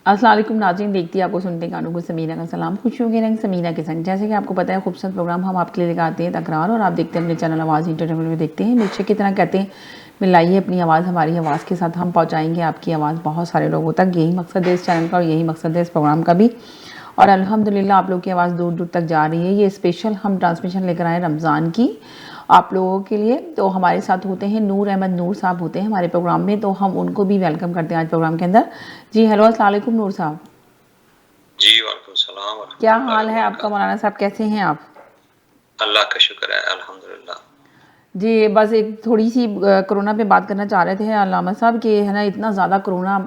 السلام علیکم ناظرین، دیکھتی آپ کو سنتے گانوں کو سمینہ کا سلام، خوشیوں کے رنگ سمینہ کے سنگ۔ جیسے کہ آپ کو پتہ ہے خوبصورت پروگرام ہم آپ کے لیے لگاتے ہیں تکرار، اور آپ دیکھتے ہیں اپنے چینل آواز انٹرٹینمنٹ میں دیکھتے ہیں ہمیشہ کی طرح کہتے ہیں ملائیے اپنی آواز ہماری آواز کے ساتھ، ہم پہنچائیں گے آپ کی آواز بہت سارے لوگوں تک۔ یہی مقصد ہے اس چینل کا اور یہی مقصد ہے اس پروگرام کا بھی، اور الحمدللہ آپ لوگ کی آواز دور دور تک جا رہی ہے۔ یہ اسپیشل ہم ٹرانسمیشن لے کر آئے رمضان کی آپ لوگوں کے لیے۔ تو ہمارے ساتھ ہوتے ہیں نور احمد نور صاحب ہوتے ہیں ہمارے پروگرام میں، تو ہم ان کو بھی ویلکم کرتے ہیں آج پروگرام کے اندر۔ جی ہیلو، السلام علیکم نور صاحب۔ جی وعلیکم السلام ورحمۃ کیا اللہ حال ہے آپ کا وبرکاتہ۔ مولانا صاحب، کیسے ہیں آپ؟ اللہ کا شکر ہے الحمدللہ۔ جی بس ایک تھوڑی سی کرونا پہ بات کرنا چاہ رہے تھے علامہ صاحب کہ ہے نا اتنا زیادہ کرونا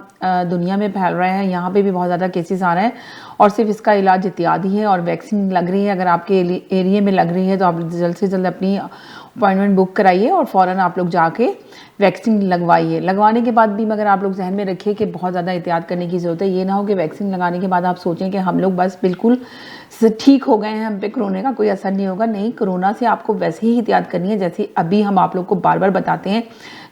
دنیا میں پھیل رہا ہے، یہاں پہ بھی بہت زیادہ کیسز آ رہے ہیں، اور صرف اس کا علاج احتیاطی ہے اور ویکسین لگ رہی ہے۔ اگر آپ کے ایریے میں لگ رہی ہے تو آپ جلد سے جلد اپنی اپوائنٹمنٹ بک کرائیے اور فوراً آپ لوگ جا کے ویکسین لگوائیے۔ لگوانے کے بعد بھی مگر آپ لوگ ذہن میں رکھیے کہ بہت زیادہ احتیاط کرنے کی ضرورت ہے۔ یہ نہ ہو کہ ویکسین لگانے کے بعد آپ سوچیں کہ ہم لوگ بس بالکل ٹھیک ہو گئے ہیں، ہم پہ کرونے کا کوئی اثر نہیں ہوگا۔ نہیں، کرونا سے آپ کو ویسے ہی احتیاط کرنی ہے جیسے ابھی ہم آپ لوگ کو بار بار بتاتے ہیں۔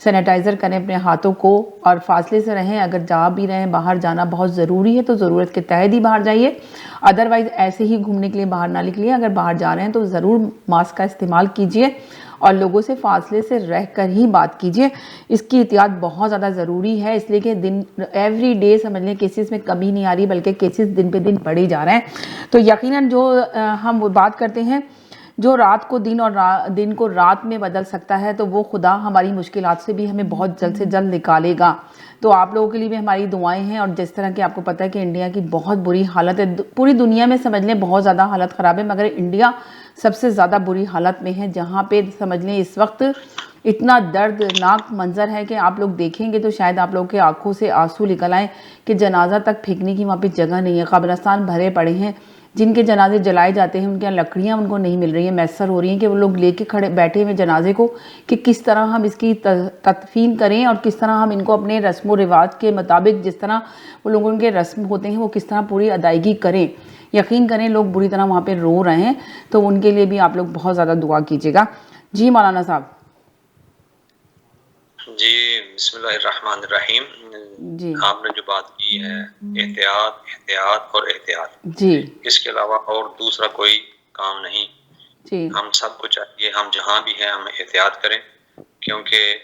سینیٹائزر کریں اپنے ہاتھوں کو اور فاصلے سے رہیں۔ اگر جا بھی رہے ہیں، باہر جانا بہت ضروری ہے تو ضرورت کے تحت ہی باہر جائیے، ادروائز ایسے ہی گھومنے کے لیے باہر نہ نکلیے۔ اگر باہر جا رہے ہیں تو ضرور ماسک کا استعمال کیجیے اور لوگوں سے فاصلے سے رہ کر ہی بات کیجیے۔ اس کی احتیاط بہت زیادہ ضروری ہے، اس لیے کہ ایوری ڈے سمجھ لیں کیسز میں کمی نہیں آ رہی بلکہ کیسز دن پہ دن بڑھے جا رہے ہیں۔ تو یقیناً جو ہم وہ بات کرتے ہیں جو رات کو دن اور دن کو رات میں بدل سکتا ہے، تو وہ خدا ہماری مشکلات سے بھی ہمیں بہت جلد سے جلد نکالے گا۔ تو آپ لوگوں کے لیے بھی ہماری دعائیں ہیں، اور جس طرح کہ آپ کو پتہ ہے کہ انڈیا کی بہت بری حالت ہے، پوری دنیا میں سمجھ لیں بہت زیادہ حالت خراب ہے، مگر انڈیا سب سے زیادہ بری حالت میں ہے، جہاں پہ سمجھ لیں اس وقت اتنا دردناک منظر ہے کہ آپ لوگ دیکھیں گے تو شاید آپ لوگ کے آنکھوں سے آنسو نکل آئیں کہ جنازہ تک پھینکنے کی وہاں پہ جگہ نہیں ہے، قبرستان بھرے پڑے ہیں۔ جن کے جنازے جلائے جاتے ہیں ان کے لکڑیاں ان کو نہیں مل رہی ہیں، میسر ہو رہی ہیں کہ وہ لوگ لے کے کھڑے بیٹھے ہوئے جنازے کو کہ کس طرح ہم اس کی تدفین کریں اور کس طرح ہم ان کو اپنے رسم و رواج کے مطابق جس طرح وہ لوگوں کے رسم ہوتے ہیں وہ کس طرح پوری ادائیگی کریں۔ یقین کریں لوگ بری طرح وہاں پہ رو رہے ہیں، تو ان کے لیے بھی آپ لوگ بہت زیادہ دعا کیجیے گا۔ جی مولانا صاحب۔ جی بسم اللہ الرحمن الرحیم۔ جی آپ نے جو بات کی ہے احتیاط احتیاط اور احتیاط، جی اس کے علاوہ اور دوسرا کوئی کام نہیں۔ جی ہم سب کو چاہیے ہم جہاں بھی ہیں ہم احتیاط کریں، کیونکہ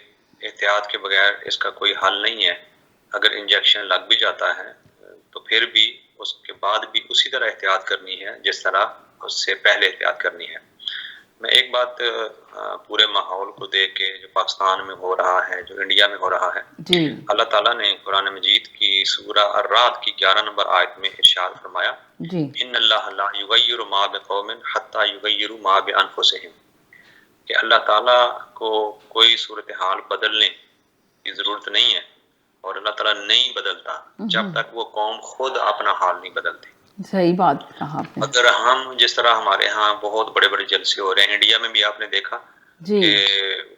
احتیاط کے بغیر اس کا کوئی حل نہیں ہے۔ اگر انجیکشن لگ بھی جاتا ہے تو پھر بھی اس کے بعد بھی اسی طرح احتیاط کرنی ہے جس طرح اس سے پہلے احتیاط کرنی ہے۔ میں ایک بات پورے ماحول کو دیکھ کے جو پاکستان میں ہو رہا ہے، جو انڈیا میں ہو رہا ہے، جی اللہ تعالیٰ نے قرآن مجید کی سورہ الرعد کی 11 نمبر آیت میں ارشاد فرمایا، جی ان اللہ لا یغیر ما بقوم حتی یغیروا ما بانفسہم، کہ اللہ تعالیٰ کو کوئی صورتحال بدلنے کی ضرورت نہیں ہے، اور اللہ تعالیٰ نہیں بدلتا جب تک وہ قوم خود اپنا حال نہیں بدلتی۔ صحیح بات کہا آپ نے۔ اگر ہم جس طرح ہمارے ہاں بہت بڑے بڑے جلسے ہو رہے ہیں، انڈیا میں بھی آپ نے دیکھا جی کہ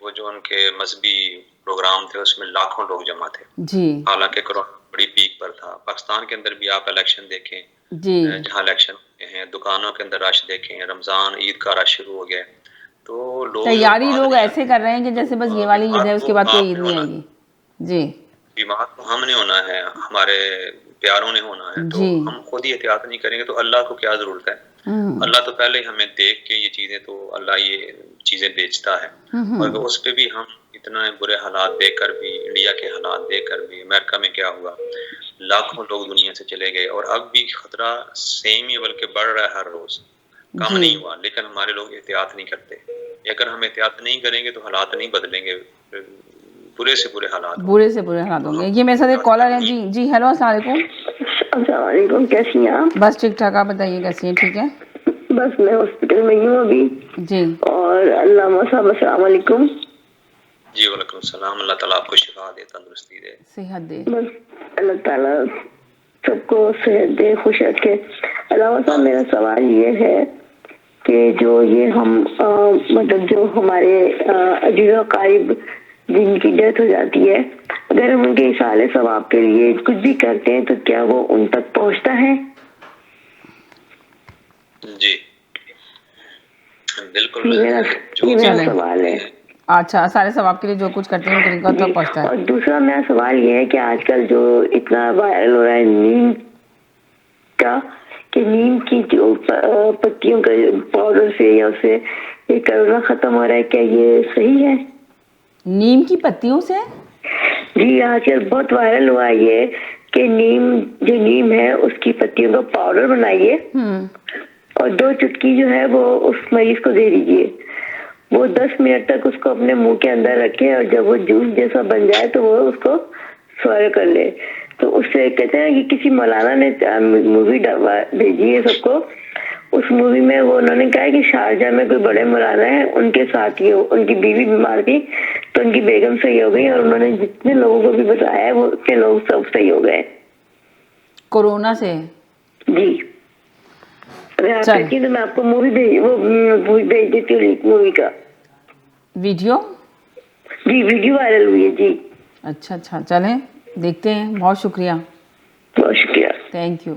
وہ جو ان کے مذہبی پروگرام تھے اس میں لاکھوں لوگ جمع تھے، جی حالانکہ کرونا بڑی پیک پر تھا۔ پاکستان کے اندر بھی آپ الیکشن دیکھیں، جی جہاں الیکشن ہوتے ہیں، دکانوں کے اندر رش دیکھیں، رمضان عید کا رش شروع ہو گیا، تو لوگ تیاری باہر لوگ نہیں ایسے آتے۔ کر رہے ہیں کہ جیسے بس یہ والی عید ہے اس کے بعد کوئی عید نہیں آئے گی۔ جی بیمار تو ہم نے ہونا ہے، ہمارے پیاروں نے ہونا ہے، تو جی ہم خود ہی احتیاط نہیں کریں گے تو اللہ کو کیا ضرورت ہے؟ اللہ تو پہلے ہمیں دیکھ کے یہ چیزیں، تو اللہ یہ چیزیں بیچتا ہے، اور اس پہ بھی ہم اتنا برے حالات دیکھ کر بھی، انڈیا کے حالات دیکھ کر بھی، امریکہ میں کیا ہوا، لاکھوں لوگ دنیا سے چلے گئے، اور اب بھی خطرہ سیم ہی بلکہ بڑھ رہا ہے ہر روز، کم نہیں ہوا، لیکن ہمارے لوگ احتیاط نہیں کرتے۔ اگر ہم احتیاط نہیں کریں گے تو حالات نہیں بدلیں گے، برے سے برے حالات ہوں گے۔ برے سے برے حالات ہوں گے۔ یہ میرے ساتھ ایک کالر ہے۔ جی جی ہیلو، السلام علیکم۔ السلام علیکم، کیسی ہیں آپ؟ بس ٹھیک ٹھاک، آپ بتائیے کیسی ہیں؟ ٹھیک ہے۔ بس میں ہاسپٹل میں ہوں ابھی۔ جی اور علامہ صاحب السلام علیکم۔ جی وعلیکم السلام، اللہ تعالیٰ آپ کو شفا دے، تندرستی دے، صحت دے۔ بس اللہ تعالیٰ سب کو صحت دے، خوش رکھے۔ علامہ صاحب میرا سوال یہ ہے کہ جو یہ ہم مطلب جو ہمارے عزیز و قریب جن کی ڈیتھ ہو جاتی ہے، اگر ہم ان کے اصالہ ثواب کے لیے کچھ بھی کرتے ہیں تو کیا وہ ان تک پہنچتا ہے؟ جی بالکل۔ یہ میرا سوال ہے۔ اچھا، سارے ثواب کے لیے جو کچھ کرتے ہیں ان کا تک پہنچتا ہے۔ اور دوسرا میرا سوال یہ ہے کہ آج کل جو اتنا وائرل ہو رہا ہے، نیند کا کہ نیم کی جو پتیوں کا پاؤڈر سے یا اس سے یہ کرونا ختم ہو رہا ہے، کیا یہ صحیح ہے؟ نیم کی پتیوں سے؟ جی آج کل بہت وائرل ہوا یہ کہ نیم ہے اس کی پتیوں کا پاؤڈر بنائیے اور 2 چٹکی جو ہے وہ اس مریض کو دے دیجیے، وہ 10 منٹ تک اس کو اپنے منہ کے اندر رکھے اور جب وہ جوس جیسا بن جائے تو وہ اس کو سوالو کر لے. تو اس سے کہتے ہیں کہ کسی مولانا نے مووی بھیجی ہے سب کو، اس مووی میں وہ انہوں نے کہا کہ شارجہ میں کوئی بڑے مولانا ہیں، ان کے ساتھ یہ ان کی بیوی بیمار تھی تو ان کی بیگم صحیح ہو گئی اور انہوں نے جتنے لوگوں کو بھی بتایا ہے وہ اتنے لوگ سب صحیح ہو گئے کورونا سے. جی اگر آپ کہتی ہیں تو میں آپ کو مووی بھیج دیتی ہوں، مووی کا ویڈیو. جی ویڈیو وائرل ہوئی ہے جی. اچھا چلیں دیکھتے ہیں. بہت شکریہ. بہت شکریہ. Thank you.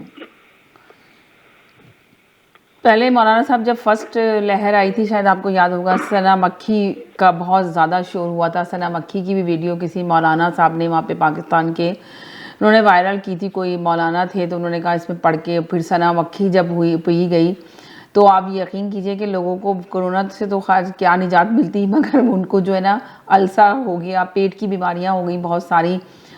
پہلے مولانا صاحب جب فرسٹ لہر آئی تھی شاید آپ کو یاد ہوگا، سنا مکھی کا بہت زیادہ شور ہوا تھا. سنا مکھی کی بھی ویڈیو کسی مولانا صاحب نے وہاں پہ پاکستان کے انہوں نے وائرل کی تھی. کوئی مولانا تھے تو انہوں نے کہا اس میں پڑھ کے پھر سنا مکھی جب پی گئی تو آپ یقین کیجئے کہ لوگوں کو کرونا سے تو خاص کیا نجات ملتی، مگر ان کو جو ہے نا السر ہو گیا، پیٹ کی بیماریاں ہو گئیں بہت ساری،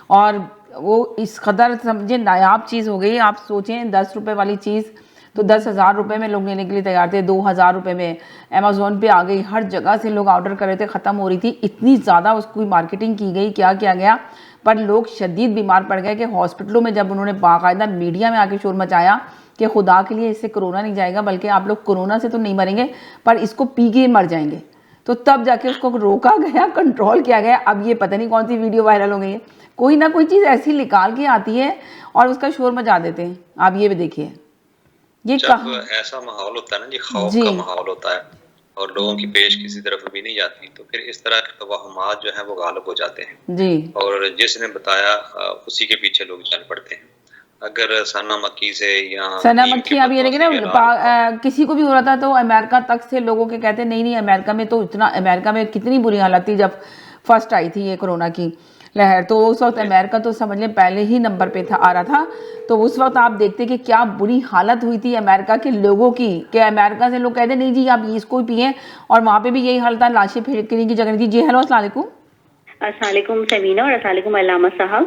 اور وہ اس قدر سمجھے نایاب چیز ہو گئی. آپ سوچیں 10 روپے والی چیز تو 10,000 روپے میں لوگ لینے کے لیے تیار تھے. 2,000 روپے میں امیزون پہ آ گئی، ہر جگہ سے لوگ آرڈر کر رہے تھے، ختم ہو رہی تھی. اتنی زیادہ اس کی مارکیٹنگ کی گئی، کیا گیا، پر لوگ شدید بیمار پڑ گئے کہ ہاسپٹلوں میں جب انہوں نے باقاعدہ میڈیا میں آ کے شور مچایا کہ خدا کے لیے اس سے کرونا نہیں جائے گا، بلکہ آپ لوگ کرونا سے تو نہیں مریں گے پر اس کو پی کے مر جائیں گے، تو تب جا کے اس کو روکا گیا، کنٹرول کیا گیا. اب یہ پتہ نہیں کون سی ویڈیو وائرل ہو گئی ہے، کوئی نہ کوئی چیز ایسی نکال کے آتی ہے اور اس کا شور مچا دیتے ہیں. آپ یہ بھی دیکھیے. یہ جب ایسا ماحول ہوتا ہے نا جی، خوف کا ماحول ہوتا ہے اور لوگوں کی پیش کسی طرف بھی نہیں جاتی، تو پھر اس طرح کے توہمات جو ہیں وہ غالب ہو جاتے ہیں جی، اور جس نے بتایا اسی کے پیچھے لوگ چل پڑتے ہیں. اگر سنا مکی سے یا سنا مکھی اب یہ لیکن نا کسی کو بھی ہو رہا تھا تو امریکہ تک سے لوگوں کے کہتے نہیں امریکہ میں تو اتنا، امریکہ میں کتنی بری حالت تھی جب فرسٹ آئی تھی یہ کرونا کی لہر، تو اس وقت امریکہ تو سمجھ لیں پہلے ہی نمبر پہ آ رہا تھا. تو اس وقت آپ دیکھتے کہ کیا بری حالت ہوئی تھی امریکہ کے لوگوں کی کہ امریکہ سے لوگ کہتے نہیں جی آپ اس کو ہی پئیں، اور وہاں پہ بھی یہی حال تھا، لاشیں پھینکنے کی جگہ نہیں تھی. جی ہیلو، السلام علیکم. السلام علیکم سمینہ اور السلام علیکم علامہ صاحب.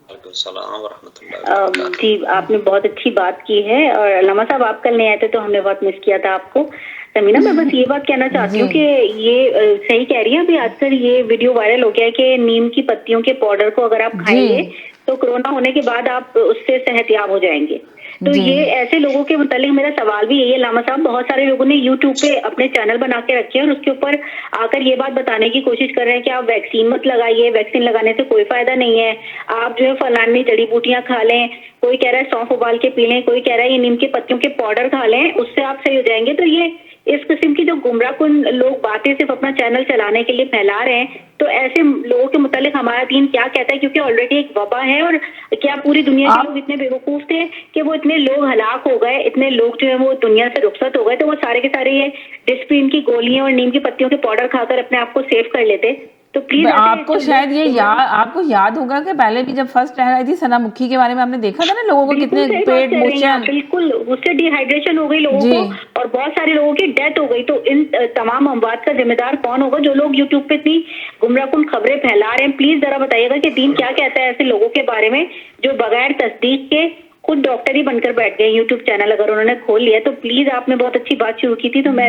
وعلیکم السلام ورحمۃ اللہ. جی آپ نے بہت اچھی بات کی ہے، اور علامہ صاحب آپ کل نہیں آئے تھے تو ہم نے بہت مس کیا تھا آپ کو. سمینہ میں بس یہ بات کہنا چاہتی ہوں کہ یہ صحیح کہہ رہی ہیں، ابھی آج کل یہ ویڈیو وائرل ہو گیا ہے کہ نیم کی پتیوں کے پاؤڈر کو اگر آپ کھائیں گے تو کرونا ہونے کے بعد آپ اس سے صحت یاب ہو جائیں گے. تو یہ ایسے لوگوں کے متعلق میرا سوال بھی یہی ہے علامہ صاحب، بہت سارے لوگوں نے یوٹیوب پہ اپنے چینل بنا کے رکھے ہیں اور اس کے اوپر آ کر یہ بات بتانے کی کوشش کر رہے ہیں کہ آپ ویکسین مت لگائیے، ویکسین لگانے سے کوئی فائدہ نہیں ہے، آپ جو ہے فلانی جڑی بوٹیاں کھا لیں، کوئی کہہ رہا ہے سونف ابال کے پی لیں، کوئی کہہ رہا ہے یہ نیم کے پتیوں کے پاؤڈر کھا لیں، اس سے آپ صحیح ہو جائیں گے. تو یہ اس قسم کی جو گمراہ کن لوگ باتیں صرف اپنا چینل چلانے کے لیے پھیلا رہے ہیں، تو ایسے لوگوں کے متعلق ہمارا دین کیا کہتا ہے؟ کیونکہ آلریڈی ایک وبا ہے، اور کیا پوری دنیا کے لوگ اتنے بیوقوف تھے کہ وہ اتنے لوگ ہلاک ہو گئے، اتنے لوگ جو ہیں وہ دنیا سے رخصت ہو گئے، تو وہ سارے کے سارے یہ ڈسپرین کی گولیاں اور نیم کی پتیوں کے پاؤڈر کھا کر اپنے آپ کو سیو کر لیتے. تو پلیز آپ کو شاید یہ آپ کو یاد ہوگا کہ پہلے بھی جب فرسٹ لہر آئی تھی سنا مکھی کے بارے میں ہم نے دیکھا تھا نا لوگوں کو کتنے پیٹ موچن، بالکل اس سے ڈی ہائیڈریشن ہو گئی لوگوں کو اور بہت سارے لوگوں کی ڈیتھ ہو گئی. تو ان تمام اموات کا ذمہ دار کون ہوگا جو لوگ یوٹیوب پہ اتنی گمراہ کن خبریں پھیلا رہے ہیں؟ پلیز ذرا بتائیے گا کہ دین کیا کہتا ہے ایسے لوگوں کے بارے میں جو بغیر تصدیق کے خود ڈاکٹر ہی بن کر بیٹھ گئے. یوٹیوب چینل اگر انہوں نے کھول لیا تو پلیز، آپ نے بہت اچھی بات شروع کی تھی تو میں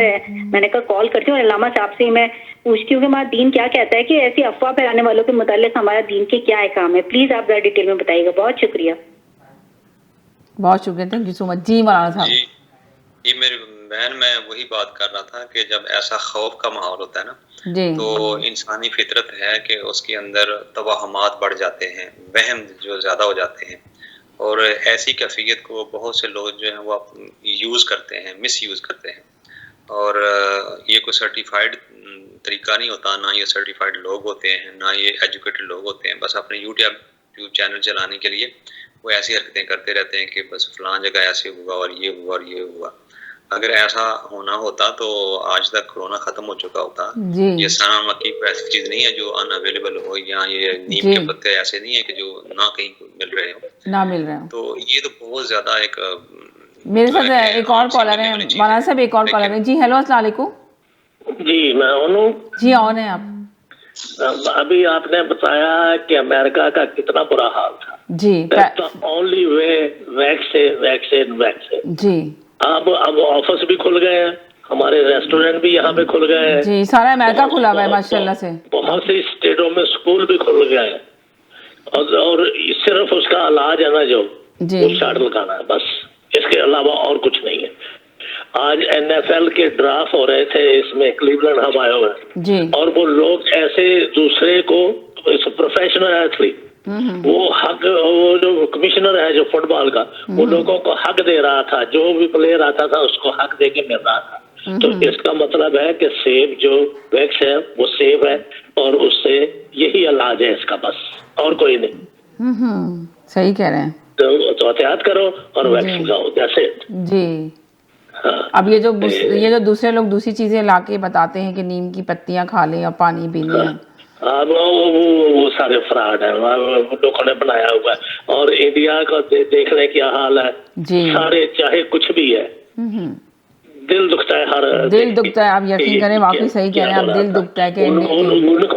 نے کہا کال کرتی ہوں اور علامہ صاحب سے میں پوچھتی ہوں کہ ہمارا دین کیا کہتا ہے کہ ایسی افواہ پھیلانے والوں کے متعلق ہمارا دین کے کیا احکام ہے. پلیز آپ ذرا ڈیٹیل میں بتائیے گا. بہت شکریہ. بہت شکریہ، تھینک یو سو مچ. جی مولانا صاحب. جی میری بہن، میں وہی بات کر رہا تھا کہ جب ایسا خوف کا ماحول ہوتا ہے نا تو انسانی فطرت ہے کہ اس کے اندر توہمات بڑھ جاتے ہیں، وہم جو زیادہ ہو جاتے ہیں، اور ایسی کیفیت کو بہت سے لوگ جو ہیں وہ یوز کرتے ہیں، مس یوز کرتے ہیں. اور یہ کوئی سرٹیفائڈ طریقہ نہیں ہوتا، نہ یہ سرٹیفائڈ لوگ ہوتے ہیں، نہ یہ ایجوکیٹڈ لوگ ہوتے ہیں. بس اپنے یوٹیوب چینل چلانے کے لیے وہ ایسی حرکتیں کرتے رہتے ہیں کہ بس فلاں جگہ ایسے ہوا اور یہ ہوا اور یہ ہوا. اگر ایسا ہونا ہوتا تو آج تک کورونا ختم ہو چکا ہوتا. جی یہ سنا مکی کوئی ایسی چیز نہیں ہے جو ان اویلیبل ہو, یا یہ نیم جی کے پتے ایسے نہیں ہیں کہ جو نہ کہیں مل رہے ہوں. نہ مل رہے ہوں. تو یہ تو بہت زیادہ ایک میرے جو ہے ساتھ کہ ایک اور عام سی کالر ملنے ہیں والی چیز مولانا ہے. صاحب, ایک اور کالر لیکن ہیں. جی ہیلو السلام علیکم. جی میں ہوں. جی آن ہیں آپ. ابھی آپ نے بتایا کہ امریکہ کا کتنا برا حال تھا. جی اونلی وے ویکسین. جی اب آفس بھی کھل گئے ہیں, ہمارے ریسٹورینٹ بھی یہاں پہ کھل گئے ہیں, جی سارا امریکہ کھلا ہوا ہے ماشاء اللہ سے. بہت سی اسٹیٹوں میں اسکول بھی کھل گئے ہیں, اور صرف اس کا علاج ہے نا جو جی وہ شاٹ لگانا ہے بس, اس کے علاوہ اور کچھ نہیں ہے. آج NFL کے ڈرافٹ ہو رہے تھے, اس میں کلیولینڈ ہم آئے ہوئے ہیں, جی اور وہ لوگ ایسے دوسرے کو پروفیشنل ایتھلیٹ, وہ حق, وہ جو کمشنر ہے جو فٹ بال کا, وہ لوگوں کو حق دے رہا تھا, جو بھی پلیئر آتا تھا اس کو حق دے کے مل رہا تھا. تو اس کا مطلب ہے کہ سیف جو ویکس ہے وہ سیف ہے, اور اس سے یہی علاج ہے اس کا, بس اور کوئی نہیں. صحیح کہہ رہے ہیں. تو احتیاط کرو اور ویکس لگاؤ, جیسے جی. اب یہ جو دوسرے لوگ دوسری چیزیں لا کے بتاتے ہیں کہ نیم کی پتیاں کھا لیں یا پانی پی لیں, وہ سارے فراڈ ہیں, لوگوں نے بنایا ہوا ہے. اور انڈیا کا دیکھ لیں کیا حال ہے. جی سارے چاہے کچھ بھی ہے, دل دکھتا ہے, ہر دل دکھتا ہے. آپ یقین کریں واقعی صحیح کہہ رہے ہیں آپ, دل دکھتا ہے کہ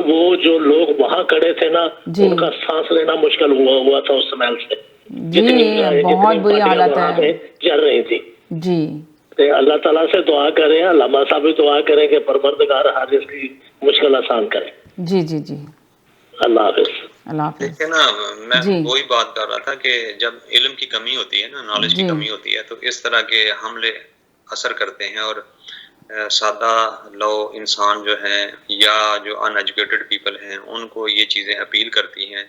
وہ جو لوگ وہاں کھڑے تھے نا, جی ان کا سانس لینا مشکل ہوا تھا اس سمیل سے. جی بہت بری حالت ہے. چل رہی تھی. جی اللہ تعالیٰ سے دعا کریں, علامہ صاحب بھی دعا کریں کہ پروردگار ہر اس کی مشکل آسان کرے. جی جی جی اللہ حافظ. اللہ حافظ. دیکھیں نا, میں وہی بات کر رہا تھا کہ جب علم کی کمی ہوتی ہے نا, نالج کی کمی ہوتی ہے, تو اس طرح کے حملے اثر کرتے ہیں. اور سادہ لو انسان جو ہیں یا جو ان ایجوکیٹڈ پیپل ہیں, ان کو یہ چیزیں اپیل کرتی ہیں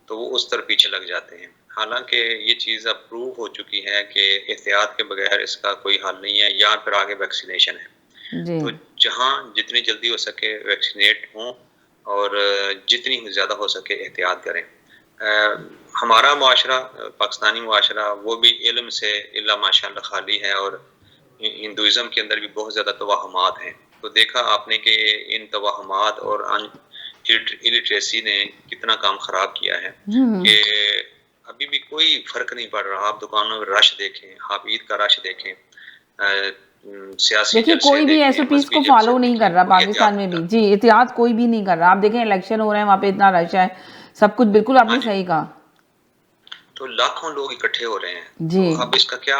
تو وہ اس طرح پیچھے لگ جاتے ہیں. حالانکہ یہ چیز اب پروو ہو چکی ہے کہ احتیاط کے بغیر اس کا کوئی حل نہیں ہے, یا پھر آگے ویکسینیشن ہے. تو جہاں جتنی جلدی ہو سکے ویکسینیٹ ہوں, اور جتنی زیادہ ہو سکے احتیاط کریں. ہمارا معاشرہ, پاکستانی معاشرہ, وہ بھی علم سے اللہ ماشاء اللہ خالی ہے, اور ہندوازم کے اندر بھی بہت زیادہ توہمات ہیں. تو دیکھا آپ نے کہ ان توہمات اور الٹریسی نے کتنا کام خراب کیا ہے, کہ ابھی بھی کوئی فرق نہیں پڑ رہا. آپ دکانوں میں رش دیکھیں, آپ عید کا رش دیکھیں, سیاسی دیکھیے کوئی بھی ایس او پیز کو فالو نہیں کر رہا پاکستان میں بھی. جی احتیاط کوئی بھی نہیں کر رہا. آپ دیکھیں الیکشن ہو رہے ہیں, وہاں پہ اتنا رش ہے, سب کچھ بالکل آپ نے صحیح کہا. تو لاکھوں لوگ اکٹھے ہو رہے ہیں. جی تو اب اس کا کیا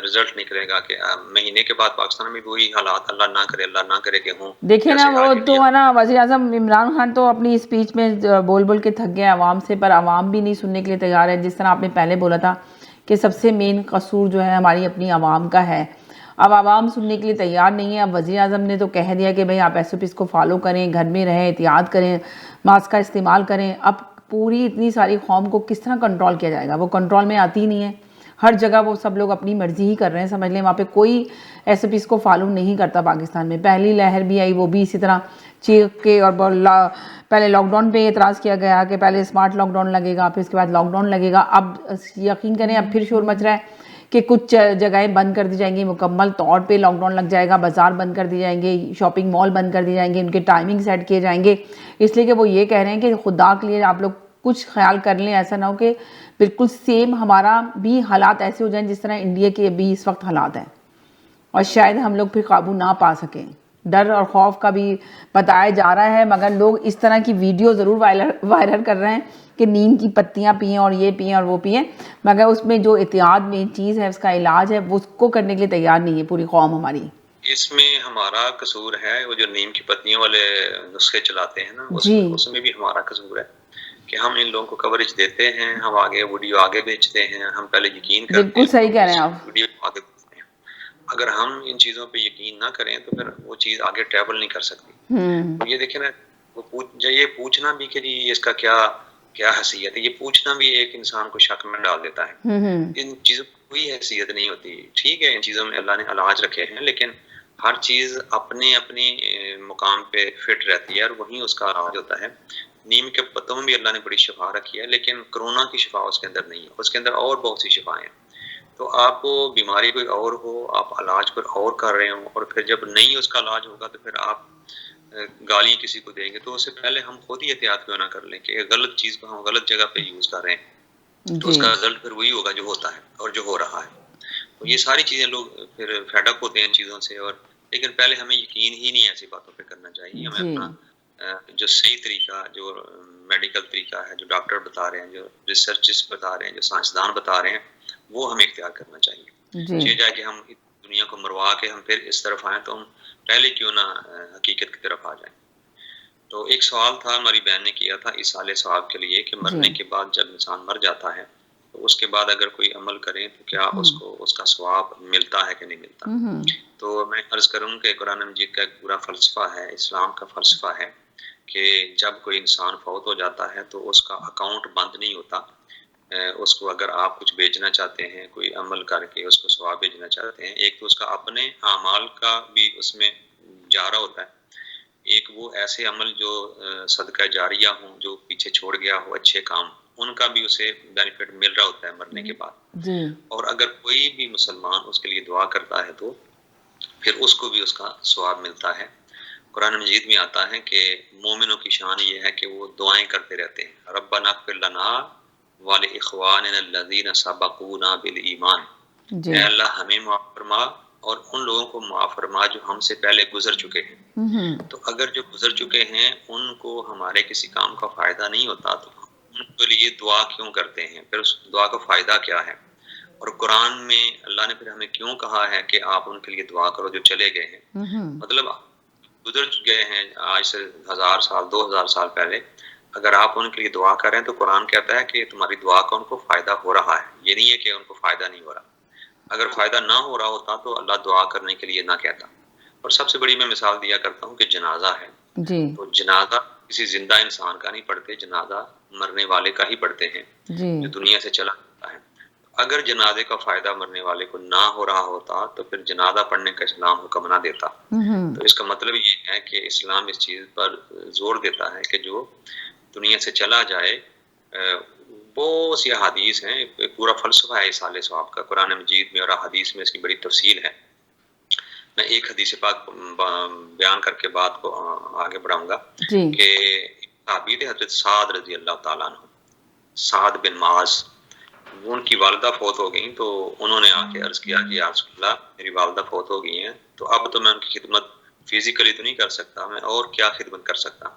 رزلٹ نکلے گا, کہ مہینے کے بعد پاکستان میں بھی وہی حالات, اللہ نہ کرے کہ ہوں. دیکھیں نا, وہ تو ہے نا, وزیر اعظم عمران خان تو اپنی اسپیچ میں بول بول کے تھک گیا عوام سے, پر عوام بھی نہیں سننے کے لیے تیار ہے. جس طرح آپ نے پہلے بولا تھا کہ سب سے مین قصور جو ہے ہماری اپنی عوام کا ہے, اب عوام سننے کے لیے تیار نہیں ہے. اب وزیر اعظم نے تو کہہ دیا کہ بھئی آپ ایس او پیز کو فالو کریں, گھر میں رہیں, احتیاط کریں, ماسک کا استعمال کریں. اب پوری اتنی ساری قوم کو کس طرح کنٹرول کیا جائے گا, وہ کنٹرول میں آتی نہیں ہے. ہر جگہ وہ سب لوگ اپنی مرضی ہی کر رہے ہیں, سمجھ لیں وہاں پہ کوئی ایس او پیز کو فالو نہیں کرتا. پاکستان میں پہلی لہر بھی آئی, وہ بھی اسی طرح چیخ کے, اور پہلے لاک ڈاؤن پہ اعتراض کیا گیا کہ پہلے اسمارٹ لاک ڈاؤن لگے گا, پھر اس کے بعد لاک ڈاؤن لگے گا. اب یقین کریں اب پھر شور مچ رہا ہے کہ کچھ جگہیں بند کر دی جائیں گی, مکمل طور پہ لاک ڈاؤن لگ جائے گا, بازار بند کر دی جائیں گے, شاپنگ مال بند کر دی جائیں گے, ان کے ٹائمنگ سیٹ کیے جائیں گے. اس لیے کہ وہ یہ کہہ رہے ہیں کہ خدا کے لیے آپ لوگ کچھ خیال کر لیں, ایسا نہ ہو کہ بالکل سیم ہمارا بھی حالات ایسے ہو جائیں جس طرح انڈیا کے بھی اس وقت حالات ہیں, اور شاید ہم لوگ پھر قابو نہ پا سکیں. ڈر اور خوف کا بھی بتایا جا رہا ہے, مگر لوگ اس طرح کی ویڈیو ضرور وائرل کر رہے ہیں کہ نیم کی پتیاں پئیں اور یہ پئیں اور وہ پئیں, مگر اس میں جو احتیاط مین چیز ہے, اس کا علاج ہے, وہ اس کو کرنے کے لیے تیار نہیں ہے پوری قوم ہماری. اس میں ہمارا قصور ہے, وہ جو نیم کی پتیوں والے نسخے چلاتے ہیں نا, اس میں بھی ہمارا قصور ہے کہ ہم ان لوگوں کو کوریج دیتے ہیں, ہم آگے ویڈیو آگے بیچتے ہیں, ہم پہلے یقین کرتے ہیں. بالکل صحیح کہہ رہے ہیں آپ. ویڈیو آگے بیچتے ہیں. اگر ہم ان چیزوں پہ یقین نہ کریں تو پھر وہ چیز آگے ٹریول نہیں کر سکتی. یہ دیکھیں نا, یہ پوچھنا بھی کہ جی اس کا کیا حیثیت ہے, یہ پوچھنا بھی ایک انسان کو شک میں ڈال دیتا ہے. ان چیزوں کی کوئی حیثیت نہیں ہوتی. ٹھیک ہے ان چیزوں میں اللہ نے علاج رکھے ہیں, لیکن ہر چیز اپنی مقام پہ فٹ رہتی ہے, اور وہیں اس کا علاج ہوتا ہے. نیم کے پتوں میں بھی اللہ نے بڑی شفا رکھی ہے, لیکن کرونا کی شفا اس کے اندر نہیں ہے, اس کے اندر اور بہت سی شفائیں ہیں. تو آپ کو بیماری کوئی اور ہو، آپ علاج کوئی اور کر رہے ہوں، اور پھر جب نہیں اس کا علاج ہوگا تو پھر آپ گالی کسی کو دیں گے، تو اس سے پہلے ہم خود ہی احتیاط کیوں نہ کر لیں کہ غلط چیز کو ہم غلط جگہ پہ یوز کر رہے ہیں، تو اس جی کا رزلٹ پھر وہی ہوگا جو ہوتا ہے اور جو ہو رہا ہے۔ تو یہ ساری چیزیں لوگ پھر فیڈ اپ ہوتے ہیں ان چیزوں سے، اور لیکن پہلے ہمیں یقین ہی نہیں ایسی باتوں پہ کرنا چاہیے، ہمیں جی اپنا جو صحیح طریقہ، جو میڈیکل طریقہ ہے، جو ڈاکٹر بتا رہے ہیں، جو ریسرچز بتا رہے ہیں، جو سائنسدان بتا رہے ہیں، وہ ہمیں اختیار کرنا چاہیے۔ جی چاہے جائے کہ ہم دنیا کو مروا کے ہم پھر اس طرف آئیں، تو ہم پہلے کیوں نہ حقیقت کی طرف آ جائیں۔ تو ایک سوال تھا ہماری بہن نے کیا تھا ایصال ثواب کے لیے کہ مرنے جی کے بعد جب انسان مر جاتا ہے تو اس کے بعد اگر کوئی عمل کرے تو کیا اس کو اس کا ثواب ملتا ہے کہ نہیں ملتا۔ تو میں عرض کروں کہ قرآن مجید کا ایک پورا فلسفہ ہے، اسلام کا فلسفہ ہے کہ جب کوئی انسان فوت ہو جاتا ہے تو اس کا اکاؤنٹ بند نہیں ہوتا۔ اس کو اگر آپ کچھ بیچنا چاہتے ہیں، کوئی عمل کر کے اس کو ثواب بھیجنا چاہتے ہیں، ایک تو اس کا اپنے اعمال کا بھی اس میں جارہ ہوتا ہے، ایک وہ ایسے عمل جو صدقہ جاریہ ہوں، جو پیچھے چھوڑ گیا ہو اچھے کام، ان کا بھی اسے بینیفٹ مل رہا ہوتا ہے مرنے کے بعد۔ جی اور اگر کوئی بھی مسلمان اس کے لیے دعا کرتا ہے تو پھر اس کو بھی اس کا ثواب ملتا ہے۔ قرآن مجید میں آتا ہے کہ مومنوں کی شان یہ ہے کہ وہ دعائیں کرتے رہتے ہیں، ربنا اغفر لنا ولاخواننا الذین سبقونا بالایمان، جی اے اللہ ہمیں معاف فرما اور ان لوگوں کو معاف فرما جو ہم سے پہلے گزر چکے ہیں۔ تو اگر جو گزر چکے ہیں ان کو ہمارے کسی کام کا فائدہ نہیں ہوتا تو ہم ان کے لیے دعا کیوں کرتے ہیں؟ پھر اس دعا کا فائدہ کیا ہے؟ اور قرآن میں اللہ نے پھر ہمیں کیوں کہا ہے کہ آپ ان کے لیے دعا کرو جو چلے گئے ہیں؟ مطلب گزر گئے ہیں آج سے 1000 سال 2000 سال پہلے، اگر آپ ان کے لیے دعا کریں تو قرآن کہتا ہے کہ تمہاری دعا کا ان کو فائدہ ہو رہا ہے، یہ نہیں ہے کہ ان کو فائدہ نہیں ہو رہا۔ اگر فائدہ نہ ہو رہا ہوتا تو اللہ دعا کرنے کے لیے نہ کہتا۔ اور سب سے بڑی میں مثال دیا کرتا ہوں کہ جنازہ ہے، جی تو جنازہ کسی زندہ انسان کا نہیں پڑھتے، جنازہ مرنے والے کا ہی پڑھتے ہیں جی جو دنیا سے چلا جاتا ہے۔ اگر جنازے کا فائدہ مرنے والے کو نہ ہو رہا ہوتا تو پھر جنازہ پڑھنے کا اسلام حکم نہ دیتا۔ تو اس کا مطلب یہ ہے کہ اسلام اس چیز پر زور دیتا ہے کہ جو دنیا سے چلا جائے، بہت سی احادیث ہیں، ایک پورا فلسفہ ہے ایصال ثواب کا قرآن مجید میں، اور احادیث میں اس کی بڑی تفصیل ہے۔ میں ایک حدیث پاک بیان کر کے بات کو آگے بڑھاؤں گا جی کہ صحابی تھے حضرت سعد رضی اللہ تعالیٰ عنہ، سعد بن معاذ، ان کی والدہ فوت ہو گئیں، تو انہوں نے آ کے عرض کیا کہ یا رسول اللہ میری والدہ فوت ہو گئی ہیں، تو اب تو میں ان کی خدمت فزیکلی تو نہیں کر سکتا، میں اور کیا خدمت کر سکتا؟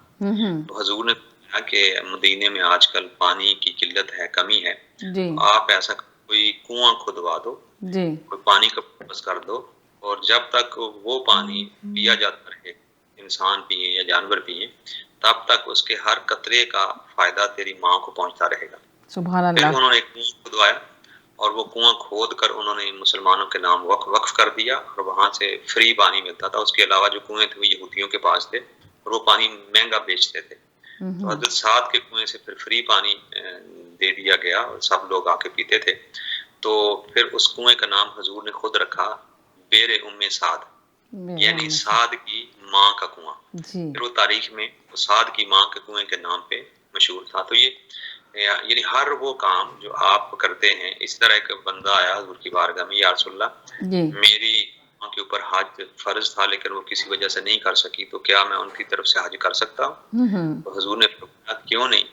تو حضور نے کہا کہ مدینے میں آج کل پانی کی قلت ہے، کمی ہے، جی تو آپ ایسا کوئی کنواں کھدوا دو، جی کوئی پانی کا بندوبست کر دو، اور جب تک وہ پانی پیا جاتا رہے، انسان پیئیں یا جانور پیئیں، تب تک اس کے ہر قطرے کا فائدہ تیری ماں کو پہنچتا رہے گا۔ سبحان پھر اللہ۔ انہوں نے ایک کنواں کھدوایا اور وہ کنواں کھود کر انہوں نے مسلمانوں کے نام وقف کر دیا، اور وہاں سے فری پانی ملتا تھا۔ اس کے علاوہ جو کنویں تھے وہ یہودیوں کے پاس تھے اور وہ پانی مہنگا بیچتے تھے، تو حضرت سعد کے کنویں سے پھر فری پانی دے دیا گیا اور سب لوگ آ کے پیتے تھے۔ تو پھر اس کنویں کا نام حضور نے خود رکھا بیر ام سعد، یعنی سعد کی ماں کا کنواں۔ جی پھر وہ تاریخ میں سعد کی ماں کے کنویں کے نام پہ مشہور تھا۔ تو یہ یعنی ہر وہ کام جو آپ کرتے ہیں، اس طرح ایک بندہ آیا حضور کی بارگاہ میں، یا رسول اللہ جی میری ماں کے اوپر حج فرض تھا لیکن وہ کسی وجہ سے نہیں کر سکی، تو کیا میں ان کی طرف سے حج کر سکتا ہوں؟ تو حضور نے فرمایا کیوں نہیں،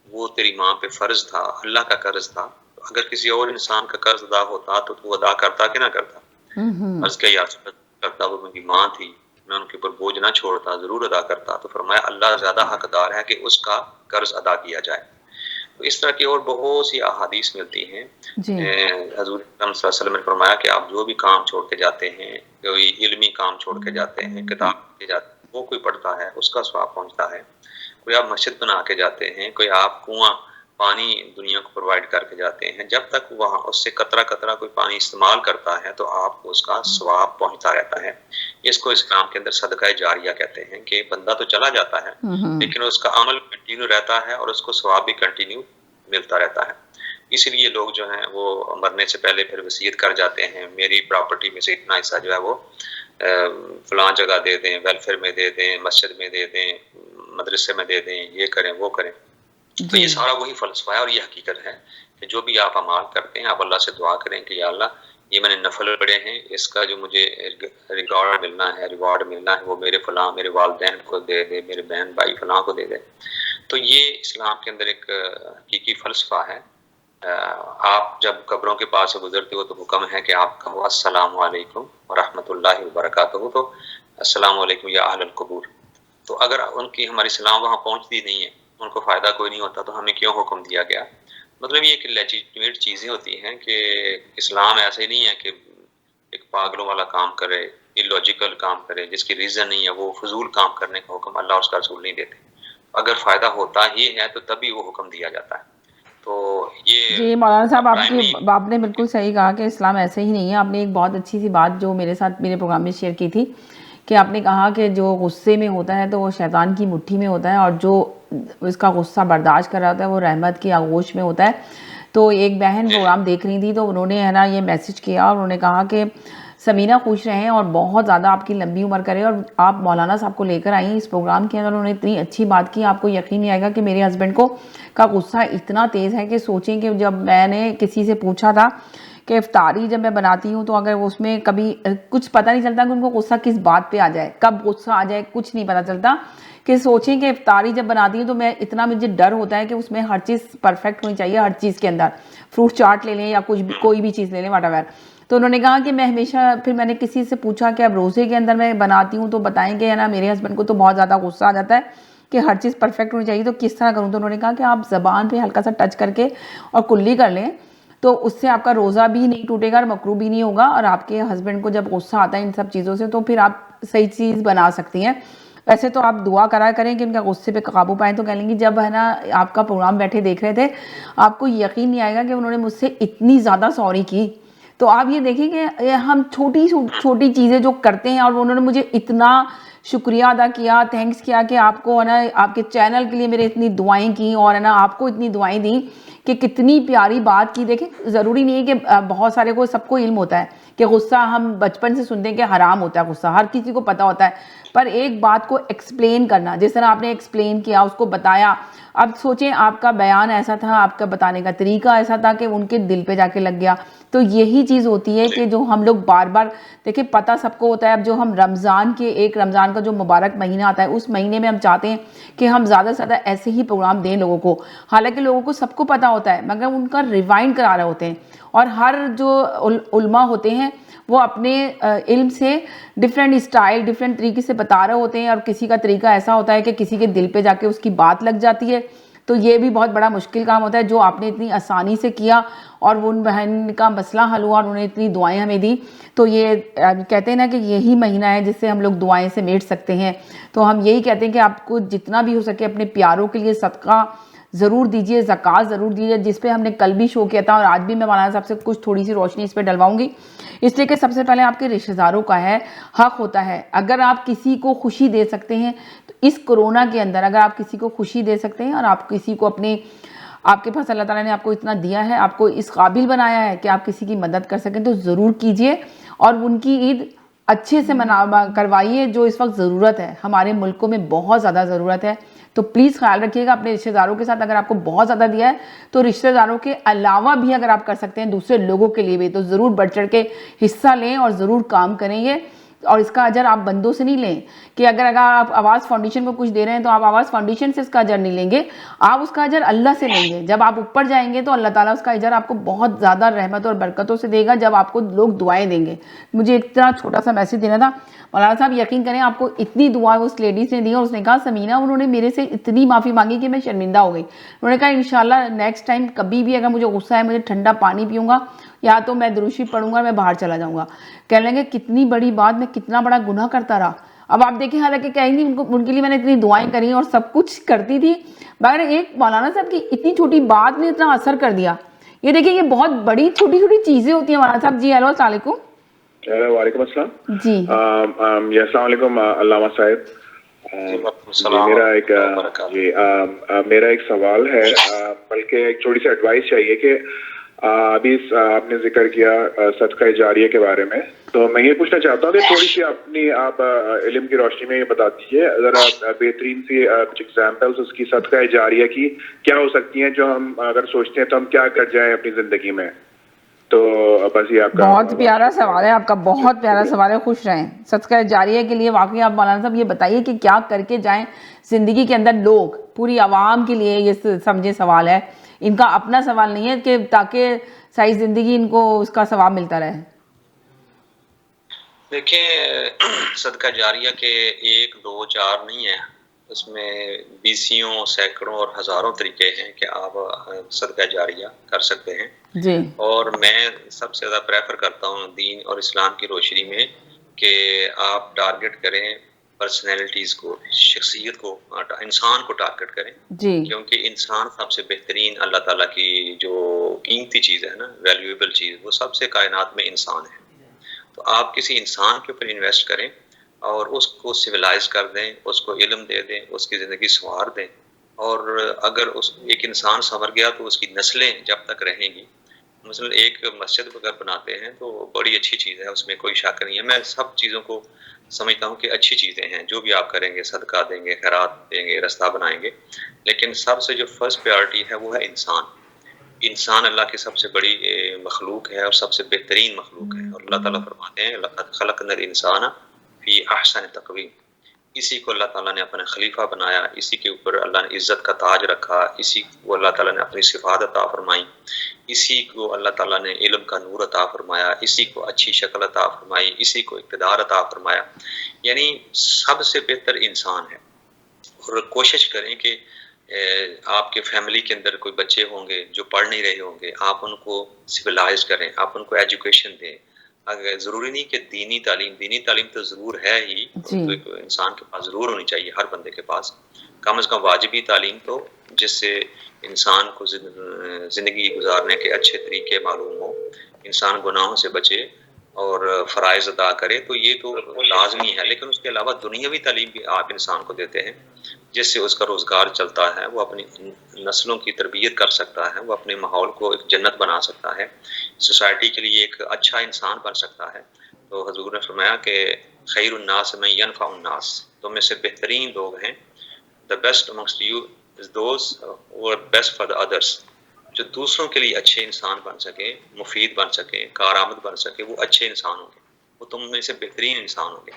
وہ تیری ماں پہ فرض تھا، اللہ کا قرض تھا، اگر کسی اور انسان کا قرض ادا ہوتا تو تو ادا کرتا کہ نہ کرتا؟ عرض کیا یا رسول اللہ کرتا، وہ میری ماں تھی، میں ان کے اوپر بوجھ نہ چھوڑتا، ضرور ادا کرتا۔ تو فرمایا اللہ زیادہ حقدار ہے کہ اس کا قرض ادا کیا جائے۔ تو اس طرح کی اور بہت سی احادیث ملتی ہیں۔ جی حضور اکرم صلی اللہ علیہ وسلم نے فرمایا کہ آپ جو بھی کام چھوڑ کے جاتے ہیں، کوئی علمی کام چھوڑ کے جاتے ہیں، کتاب کے جاتے ہیں، وہ کوئی پڑھتا ہے اس کا ثواب پہنچتا ہے۔ کوئی آپ مسجد بنا کے جاتے ہیں، کوئی آپ کنواں پانی دنیا کو پرووائڈ کر کے جاتے ہیں، جب تک وہاں اس سے قطرہ قطرہ کوئی پانی استعمال کرتا ہے تو آپ کو اس کا ثواب پہنچتا رہتا ہے۔ اس کو اسلام کے اندر صدقہ جاریہ کہتے ہیں کہ بندہ تو چلا جاتا ہے لیکن اس کا عمل کنٹینیو رہتا ہے اور اس کو ثواب بھی کنٹینیو ملتا رہتا ہے۔ اس لیے لوگ جو ہیں وہ مرنے سے پہلے پھر وصیت کر جاتے ہیں، میری پراپرٹی میں سے اتنا حصہ جو ہے وہ فلاں جگہ دے دیں، ویلفیئر میں دے دیں، مسجد میں دے دیں، مدرسے میں دے دیں، یہ کریں وہ کریں۔ تو یہ سارا وہی فلسفہ ہے اور یہ حقیقت ہے کہ جو بھی آپ اعمال کرتے ہیں آپ اللہ سے دعا کریں کہ یا اللہ یہ میں نے نفل پڑھے ہیں، اس کا جو مجھے ریکارڈ ملنا ہے، ریوارڈ ملنا ہے، وہ میرے فلاں میرے والدین کو دے دے، میرے بہن بھائی فلاں کو دے دے. تو یہ اسلام کے اندر ایک حقیقی فلسفہ ہے. آپ جب قبروں کے پاس سے گزرتے ہو تو حکم ہے کہ آپ کہو السلام علیکم ورحمۃ اللہ وبرکاتہ، تو السلام علیکم یا اہل القبور. تو اگر ان کی ہماری سلام وہاں پہنچتی نہیں ہے، ان کو فائدہ کوئی نہیں ہوتا، تو ہمیں کیوں حکم دیا گیا؟ مطلب یہ کہ لیجیٹمیٹ چیزیں ہوتی ہیں کہ اسلام ایسے نہیں ہے کہ ایک پاگلوں والا کام کرے، illogical کام کرے جس کی ریزن نہیں ہے، وہ فضول کام کرنے کا حکم اللہ اور اس کا رسول نہیں دیتے. اگر فائدہ ہوتا ہی ہے تو تبھی وہ حکم دیا جاتا ہے. تو یہ جی مولانا صاحب primary- آپ نے بالکل صحیح کہا کہ اسلام ایسے ہی نہیں ہے. آپ نے ایک بہت اچھی سی بات جو میرے ساتھ میرے پروگرام میں شیئر کی تھی کہ آپ نے کہا کہ جو غصے میں ہوتا ہے تو وہ شیطان کی مٹھی میں ہوتا ہے، اور جو اس کا غصہ برداشت کر رہا ہوتا ہے وہ رحمت کی آغوش میں ہوتا ہے. تو ایک بہن پروگرام دیکھ رہی تھی تو انہوں نے ہے نا یہ میسج کیا اور انہوں نے کہا کہ سمینہ خوش رہیں اور بہت زیادہ آپ کی لمبی عمر کرے، اور آپ مولانا صاحب کو لے کر آئیں اس پروگرام کے اندر. انہوں نے اتنی اچھی بات کی، آپ کو یقین نہیں آئے گا کہ میرے ہسبینڈ کو کا غصہ اتنا تیز ہے کہ سوچیں کہ جب میں نے کسی سے پوچھا تھا کہ افطاری جب میں بناتی ہوں تو اگر اس میں کبھی کچھ پتہ نہیں چلتا کہ ان کو غصہ کس بات پہ آ جائے، کب غصہ آ جائے کچھ نہیں پتہ چلتا، کہ سوچیں کہ افطاری جب بناتی ہوں تو میں اتنا مجھے ڈر ہوتا ہے کہ اس میں ہر چیز پرفیکٹ ہونی چاہیے، ہر چیز کے اندر فروٹ چاٹ لے لیں یا کچھ بھی کوئی بھی چیز لے لیں واٹ ایور. تو انہوں نے کہا کہ میں ہمیشہ پھر میں نے کسی سے پوچھا کہ اب روزے کے اندر میں بناتی ہوں تو بتائیں کہ ہے نا میرے ہسبینڈ کو تو بہت زیادہ غصہ آ جاتا ہے کہ ہر چیز پرفیکٹ ہونی چاہیے، تو کس طرح کروں؟ تو انہوں نے کہا کہ آپ زبان پہ ہلکا سا ٹچ کر کے اور کلی کر لیں تو اس سے آپ کا روزہ بھی نہیں ٹوٹے گا اور مکروہ بھی نہیں ہوگا، اور آپ کے ہسبینڈ کو جب غصہ آتا ہے ان سب چیزوں سے تو پھر آپ صحیح چیز بنا سکتی ہیں. ویسے تو آپ دعا کرا کریں کہ ان کا غصے پہ قابو پائیں. تو کہہ لیں گی جب ہے نا آپ کا پروگرام بیٹھے دیکھ رہے تھے آپ کو یقین نہیں آئے گا کہ انہوں نے مجھ سے اتنی زیادہ سوری کی. تو آپ یہ دیکھیں کہ ہم چھوٹی چھوٹی چیزیں جو کرتے ہیں، اور انہوں نے مجھے اتنا شکریہ ادا کیا، تھینکس کیا کہ آپ کو ہے نا آپ کے چینل کے لیے میرے اتنی دعائیں کی اور ہے نا آپ کو اتنی دعائیں دیں کہ کتنی پیاری بات کی. دیکھیں ضروری نہیں ہے کہ بہت سارے کو سب کو علم ہوتا ہے کہ غصہ ہم بچپن سے سنتے ہیں کہ حرام ہوتا ہے، غصہ ہر کسی کو پتہ ہوتا ہے، پر ایک بات کو ایکسپلین کرنا جس طرح آپ نے ایکسپلین کیا، اس کو بتایا. اب سوچیں آپ کا بیان ایسا تھا، آپ کا بتانے کا طریقہ ایسا تھا کہ ان کے دل پہ جا کے لگ گیا. تو یہی چیز ہوتی ہے کہ جو ہم لوگ بار بار دیکھیں پتہ سب کو ہوتا ہے. اب جو ہم رمضان کا جو مبارک مہینہ آتا ہے اس مہینے میں ہم چاہتے ہیں کہ ہم زیادہ سے زیادہ ایسے ہی پروگرام دیں لوگوں کو، حالانکہ لوگوں کو سب کو پتہ ہوتا ہے مگر ان کا ریوائنڈ کرا رہے ہوتے ہیں. اور ہر جو علماء ہوتے ہیں وہ اپنے علم سے ڈیفرنٹ اسٹائل ڈیفرنٹ طریقے سے بتا رہے ہوتے ہیں، اور کسی کا طریقہ ایسا ہوتا ہے کہ کسی کے دل پہ جا کے اس کی بات لگ جاتی ہے. تو یہ بھی بہت بڑا مشکل کام ہوتا ہے جو آپ نے اتنی آسانی سے کیا، اور وہ ان بہن کا مسئلہ حل ہوا اور انہوں نے اتنی دعائیں ہمیں دی. تو یہ کہتے ہیں نا کہ یہی مہینہ ہے جس سے ہم لوگ دعائیں سے میٹ سکتے ہیں. تو ہم یہی کہتے ہیں کہ آپ کو جتنا بھی ہو سکے اپنے پیاروں کے لیے صدقہ ضرور دیجیے، زکوٰۃ ضرور دیجیے، جس پہ ہم نے کل بھی شو کیا تھا اور آج بھی میں مولانا صاحب سے کچھ تھوڑی سی روشنی اس پہ ڈلواؤں گی. اس لیے کہ سب سے پہلے آپ کے رشتہ داروں کا ہے، حق ہوتا ہے. اگر آپ کسی کو خوشی دے سکتے ہیں تو اس کورونا کے اندر اگر آپ کسی کو خوشی دے سکتے ہیں اور آپ کسی کو آپ کے پاس اللہ تعالیٰ نے آپ کو اتنا دیا ہے، آپ کو اس قابل بنایا ہے کہ آپ کسی کی مدد کر سکیں تو ضرور کیجئے، اور ان کی عید اچھے سے کروائیے جو اس وقت ضرورت ہے. ہمارے ملکوں میں بہت زیادہ ضرورت ہے. تو پلیز خیال رکھیے گا اپنے رشتہ داروں کے ساتھ. اگر آپ کو بہت زیادہ دیا ہے تو رشتہ داروں کے علاوہ بھی اگر آپ کر سکتے ہیں دوسرے لوگوں کے لیے بھی تو ضرور بڑھ چڑھ کے حصہ لیں اور ضرور کام کریں گے. اور اس کا اجر آپ بندوں سے نہیں لیں کہ اگر آپ آواز فاؤنڈیشن کو کچھ دے رہے ہیں تو آپ آواز فاؤنڈیشن سے اس کا اجر نہیں لیں گے، آپ اس کا اجر اللہ سے لیں گے. جب آپ اوپر جائیں گے تو اللہ تعالیٰ اس کا اجر آپ کو بہت زیادہ رحمت اور برکتوں سے دے گا جب آپ کو لوگ دعائیں دیں گے. مجھے اتنا چھوٹا سا میسج دینا تھا. مولانا صاحب یقین کریں آپ کو اتنی دعائیں اس لیڈیز نے دی اور اس نے کہا سمینہ انہوں نے میرے سے اتنی معافی مانگی کہ میں شرمندہ ہو گئی. انہوں نے کہا انشاءاللہ نیکسٹ ٹائم کبھی بھی اگر مجھے غصہ ہے مجھے ٹھنڈا پانی پیوں گا یا تو میں درود شریف پڑھوں گا اور میں باہر چلا جاؤں گا. کہہ لیں گے کتنی بڑی بات، میں کتنا بڑا گناہ کرتا رہا. اب آپ دیکھیں حالانکہ کہیں گی ان کے لیے میں نے اتنی دعائیں کری اور سب کچھ کرتی تھی مگر ایک مولانا صاحب کی اتنی چھوٹی بات نے اتنا اثر کر دیا. یہ دیکھیں یہ بہت بڑی چھوٹی چھوٹی چیزیں ہوتی ہیں مولانا صاحب. جی ہیلو السلام علیکم. وعلیکم السلام. جی السلام علیکم علامہ صاحب. میرا ایک سوال ہے، بلکہ ایک چھوٹی سی ایڈوائس چاہیے کہ ابھی آپ نے ذکر کیا صدقہ جاریہ کے بارے میں, تو میں یہ پوچھنا چاہتا ہوں کہ تھوڑی سی اپنی آپ علم کی روشنی میں یہ بتا دیجیے ذرا بہترین سی کچھ ایگزامپلس اس کی صدقہ جاریہ کی کیا ہو سکتی ہیں, جو ہم اگر سوچتے ہیں تو ہم کیا کر جائیں اپنی زندگی میں. تو بس یہ آپ کا بہت پیارا سوال ہے آپ کا, بہت پیارا سوال ہے. خوش رہیں. صدقہ جاریہ کے لیے واقعی آپ مولانا صاحب یہ بتائیے کہ کیا کر کے جائیں زندگی کے اندر, لوگ پوری عوام کے لیے یہ سمجھے سوال ہے, ان کا اپنا سوال نہیں ہے, کہ تاکہ ساری زندگی ان کو اس کا ثواب ملتا رہے. دیکھیں صدقہ جاریہ کے 1 2 4 نہیں ہیں, اس میں بیسیوں سینکڑوں اور ہزاروں طریقے ہیں کہ آپ صدقہ جاریہ کر سکتے ہیں. جی. اور میں سب سے زیادہ پریفر کرتا ہوں دین اور اسلام کی روشنی میں کہ آپ ٹارگٹ کریں پرسنالٹیز کو, شخصیت کو, انسان کو ٹارگٹ کریں. جی. کیونکہ انسان سب سے بہترین اللہ تعالیٰ کی جو قیمتی چیز ہے نا, ویلیویبل چیز, وہ سب سے کائنات میں انسان ہے. تو آپ کسی انسان کے اوپر انویسٹ کریں اور اس کو سویلائز کر دیں, اس کو علم دے دیں, اس کی زندگی سنوار دیں. اور اگر ایک انسان سنور گیا تو اس کی نسلیں جب تک رہیں گی. مثلا ایک مسجد اگر بناتے ہیں تو بڑی اچھی چیز ہے, اس میں کوئی شک نہیں ہے. میں سب چیزوں کو سمجھتا ہوں کہ اچھی چیزیں ہیں, جو بھی آپ کریں گے, صدقہ دیں گے, خیرات دیں گے, رستہ بنائیں گے, لیکن سب سے جو فرسٹ پریارٹی ہے وہ ہے انسان. انسان اللہ کی سب سے بڑی مخلوق ہے اور سب سے بہترین مخلوق ہے. اور اللہ تعالیٰ فرماتے ہیں لقد خلقنا الانسان فی احسن تقویم. اسی کو اللہ تعالیٰ نے اپنا خلیفہ بنایا, اسی کے اوپر اللہ نے عزت کا تاج رکھا, اسی کو اللہ تعالیٰ نے اپنی صفات عطا فرمائی, اسی کو اللہ تعالیٰ نے علم کا نور عطا فرمایا, اسی کو اچھی شکل عطا فرمائی, اسی کو اقتدار عطا فرمایا. یعنی سب سے بہتر انسان ہے. اور کوشش کریں کہ آپ کے فیملی کے اندر کوئی بچے ہوں گے جو پڑھ نہیں رہے ہوں گے, آپ ان کو سویلائز کریں, آپ ان کو ایجوکیشن دیں. اگر ضروری نہیں کہ دینی تعلیم تو ضرور ہے ہی, تو انسان کے پاس ضرور ہونی چاہیے, ہر بندے کے پاس کم از کم واجبی تعلیم, تو جس سے انسان کو زندگی گزارنے کے اچھے طریقے معلوم ہو, انسان گناہوں سے بچے اور فرائض ادا کرے. تو یہ تو لازمی ہے. لیکن اس کے علاوہ دنیاوی تعلیم بھی آپ انسان کو دیتے ہیں, جس سے اس کا روزگار چلتا ہے, وہ اپنی نسلوں کی تربیت کر سکتا ہے, وہ اپنے ماحول کو ایک جنت بنا سکتا ہے, سوسائٹی کے لیے ایک اچھا انسان بن سکتا ہے. تو حضور نے فرمایا کہ خیر الناس من ینفع الناس, تم میں سے بہترین لوگ ہیں, the best amongst you is those who are best for the others, جو دوسروں کے لیے اچھے انسان بن سکیں, مفید بن سکیں, کارآمد بن سکیں, وہ اچھے انسان ہوں گے, وہ تم میں سے بہترین انسان ہوں گے.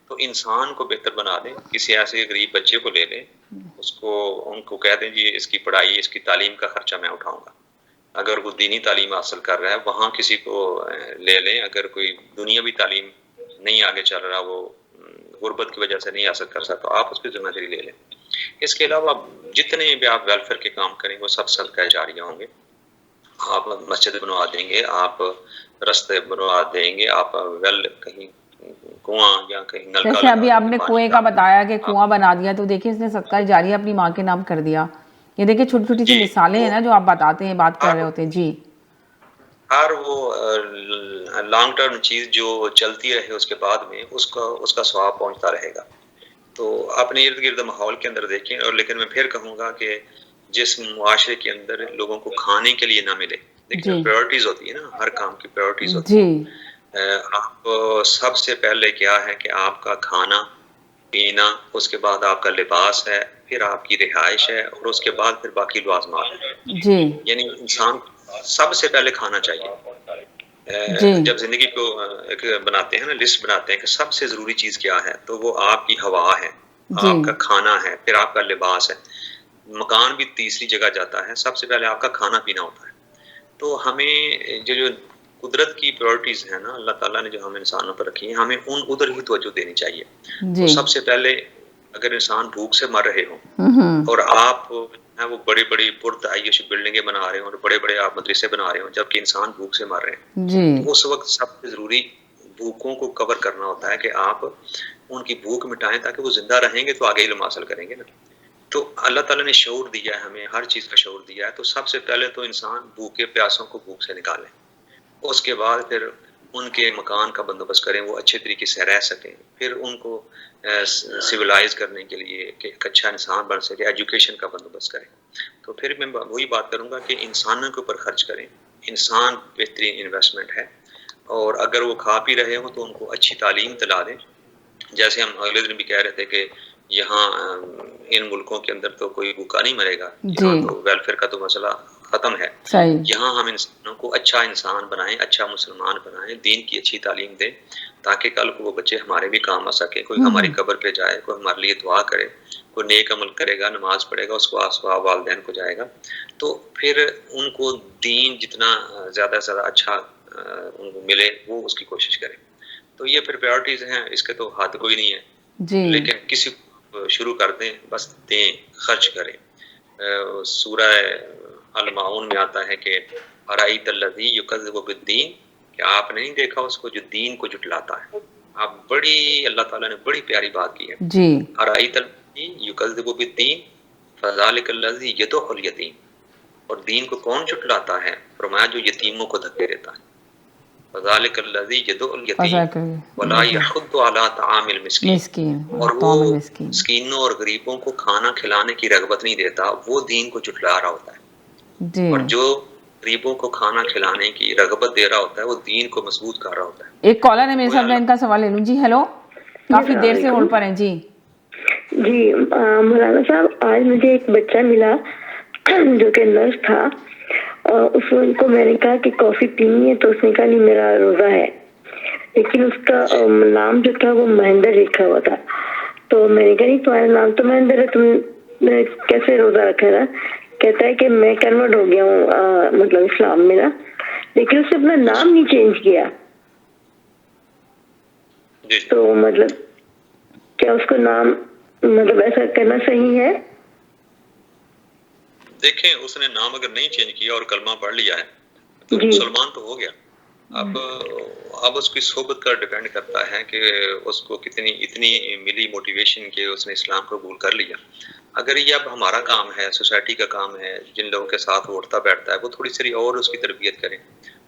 تو انسان کو بہتر بنا دیں. کسی ایسے غریب بچے کو لے لیں, ان کو کہہ دیں جی اس کی پڑھائی, اس کی تعلیم کا خرچہ میں اٹھاؤں گا. اگر وہ دینی تعلیم حاصل کر رہا ہے وہاں کسی کو لے لیں. اگر کوئی دنیاوی تعلیم نہیں آگے چل رہا, وہ غربت کی وجہ سے نہیں حاصل کر سکتا, تو آپ اس کی ذمہ داری لے لیں. اس کے علاوہ جتنے بھی آپ ویلفیئر کے کام کریں وہ سب صدقہ جاریہ ہوں گے. آپ مسجد بنوا دیں گے, آپ رستے بنوا دیں گے, آپ کہیں کنواں یا کہیں نل کا, جیسے ابھی آپ نے کنویں کا بتایا کہ کنواں بنا دیا, تو دیکھیں اس نے صدقہ جاریہ اپنی ماں کے نام کر دیا. یہ دیکھیں چھوٹی چھوٹی سی مثالیں ہیں نا جو آپ بتاتے ہیں, بات کر رہے ہوتے ہیں. جی. ہر وہ لانگ ٹرم چیز جو چلتی رہے اس کے بعد میں اس کا ثواب پہنچتا رہے گا. تو اپنے ارد گرد ماحول کے اندر دیکھیں. اور لیکن میں پھر کہوں گا کہ جس معاشرے کے اندر لوگوں کو کھانے کے لیے نہ ملے, دیکھیں پریورٹیز ہوتی ہے نا, ہر کام کی پریورٹیز ہوتی ہے. آپ سب سے پہلے کیا ہے کہ آپ کا کھانا پینا, اس کے بعد آپ کا لباس ہے, پھر آپ کی رہائش ہے, اور اس کے بعد پھر باقی لوازمات ہیں. یعنی انسان سب سے پہلے کھانا چاہیے. جب زندگی کو ایک بناتے ہیں نا, لسٹ بناتے ہیں کہ سب سے ضروری چیز کیا ہے, تو وہ آپ کی ہوا ہے, آپ کا کھانا ہے, پھر آپ کا لباس ہے. مکان بھی تیسری جگہ جاتا ہے, سب سے پہلے آپ کا کھانا پینا ہوتا ہے. تو ہمیں جو قدرت کی پریورٹیز ہیں نا اللہ تعالیٰ نے جو ہم انسانوں پر رکھی ہیں, ہمیں ادھر ہی توجہ دینی چاہیے. تو سب سے پہلے اگر انسان بھوک سے مر رہے ہوں اور آپ وہ بڑی بڑی پرتعیش بلڈنگیں بنا رہے ہوں اور بڑے بڑے آپ مدرسے بنا رہے ہوں, جبکہ انسان بھوک سے مر رہے ہیں, تو اس وقت سب سے ضروری بھوکوں کو کور کرنا ہوتا ہے کہ آپ ان کی بھوک مٹائیں, تاکہ وہ زندہ رہیں گے تو آگے علم حاصل کریں گے نا. تو اللہ تعالیٰ نے شعور دیا ہے ہمیں, ہر چیز کا شعور دیا ہے. تو سب سے پہلے تو انسان بھوکے پیاسوں کو بھوک سے نکالیں, اس کے بعد پھر ان کے مکان کا بندوبست کریں, وہ اچھے طریقے سے رہ سکیں. پھر ان کو سویلائز کرنے کے لیے کہ ایک اچھا انسان بن سکے, ایجوکیشن کا بندوبست کریں. تو پھر میں وہی بات کروں گا کہ انسانوں کے اوپر خرچ کریں, انسان بہترین انویسٹمنٹ ہے، اور اگر وہ کھا پی رہے ہوں تو ان کو اچھی تعلیم دلا دیں. جیسے ہم اگلے دن بھی کہہ رہے تھے کہ یہاں ان ملکوں کے اندر تو کوئی بھوکا نہیں مرے گا، یہاں تو ویلفیئر کا تو مسئلہ ختم ہے. یہاں ہم انسانوں کو اچھا انسان بنائیں، اچھا مسلمان بنائیں، دین کی اچھی تعلیم دیں، تاکہ کل کو وہ بچے ہمارے بھی کام آ سکیں. کوئی ہماری قبر پہ جائے، کوئی ہمارے لیے دعا کرے، کوئی نیک عمل کرے گا، نماز پڑھے گا، اس کو ثواب والدین کو جائے گا. تو پھر ان کو دین جتنا زیادہ سے زیادہ اچھا ان کو ملے وہ اس کی کوشش کریں. تو یہ پھر پریورٹیز ہیں، اس کے تو حد کوئی نہیں ہے. لیکن کسی کو شروع کر دیں، بس دیں، خرچ کریں. سورہ المعون میں آتا ہے کہ ارائیت الذی یکذب بالدین، کہ آپ نے نہیں دیکھا اس کو جو دین کو جھٹلاتا ہے. آپ بڑی اللہ تعالیٰ نے بڑی پیاری بات کی ہے. ارائیت الذی یکذب بالدین فذلک الذی یدع الیتیم. اور دین کو کون جھٹلاتا ہے؟ فرمایا جو یتیموں کو دھکے دیتا ہے. فذلک الذی یدع الیتیم ولا یحض علی طعام المسکین. اور وہ مسکینوں اور غریبوں کو کھانا کھلانے کی رغبت نہیں دیتا، وہ دین کو جھٹلا رہا ہوتا ہے. اور جو غریبوں کو کھانا کھلانے کی رغبت دے رہا ہوتا ہے وہ دین کو مضبوط کر رہا ہوتا ہے. ایک کالر ہے میرے ساتھ، میں ان کا سوال لے لوں. جی ہیلو، کافی دیر سے ہولڈ پر ہیں. جی مولانا صاحب، آج مجھے ایک بچہ ملا جو کہ نرس تھا، اس کو میں نے کہا کہ کافی پینی ہے تو اس نے کہا نہیں میرا روزہ ہے، لیکن اس کا نام جو تھا وہ مہندر لکھا ہوا تھا. تو میں نے کہا نہیں تمہارا نام تو مہندر ہے، تم کیسے روزہ رکھا تھا؟ کہتا ہے کہ میں کنورٹ ہو گیا ہوں مطلب اسلام میں نا، لیکن اس نے اپنا نام نہیں چینج کیا. تو مطلب کیا اس کو نام مطلب ایسا کرنا صحیح ہے؟ دیکھیں اس نے نام اگر نہیں چینج کیا اور کلمہ پڑھ لیا ہے تو مسلمان تو ہو گیا. اب اس کی صحبت کا ڈیپینڈ کرتا ہے کہ اس کو اتنی ملی موٹیویشن کہ اس نے اسلام کو قبول کر لیا. اگر یہ اب ہمارا کام ہے، سوسائٹی کا کام ہے، جن لوگوں کے ساتھ وہ اٹھتا بیٹھتا ہے وہ تھوڑی سی اور اس کی تربیت کریں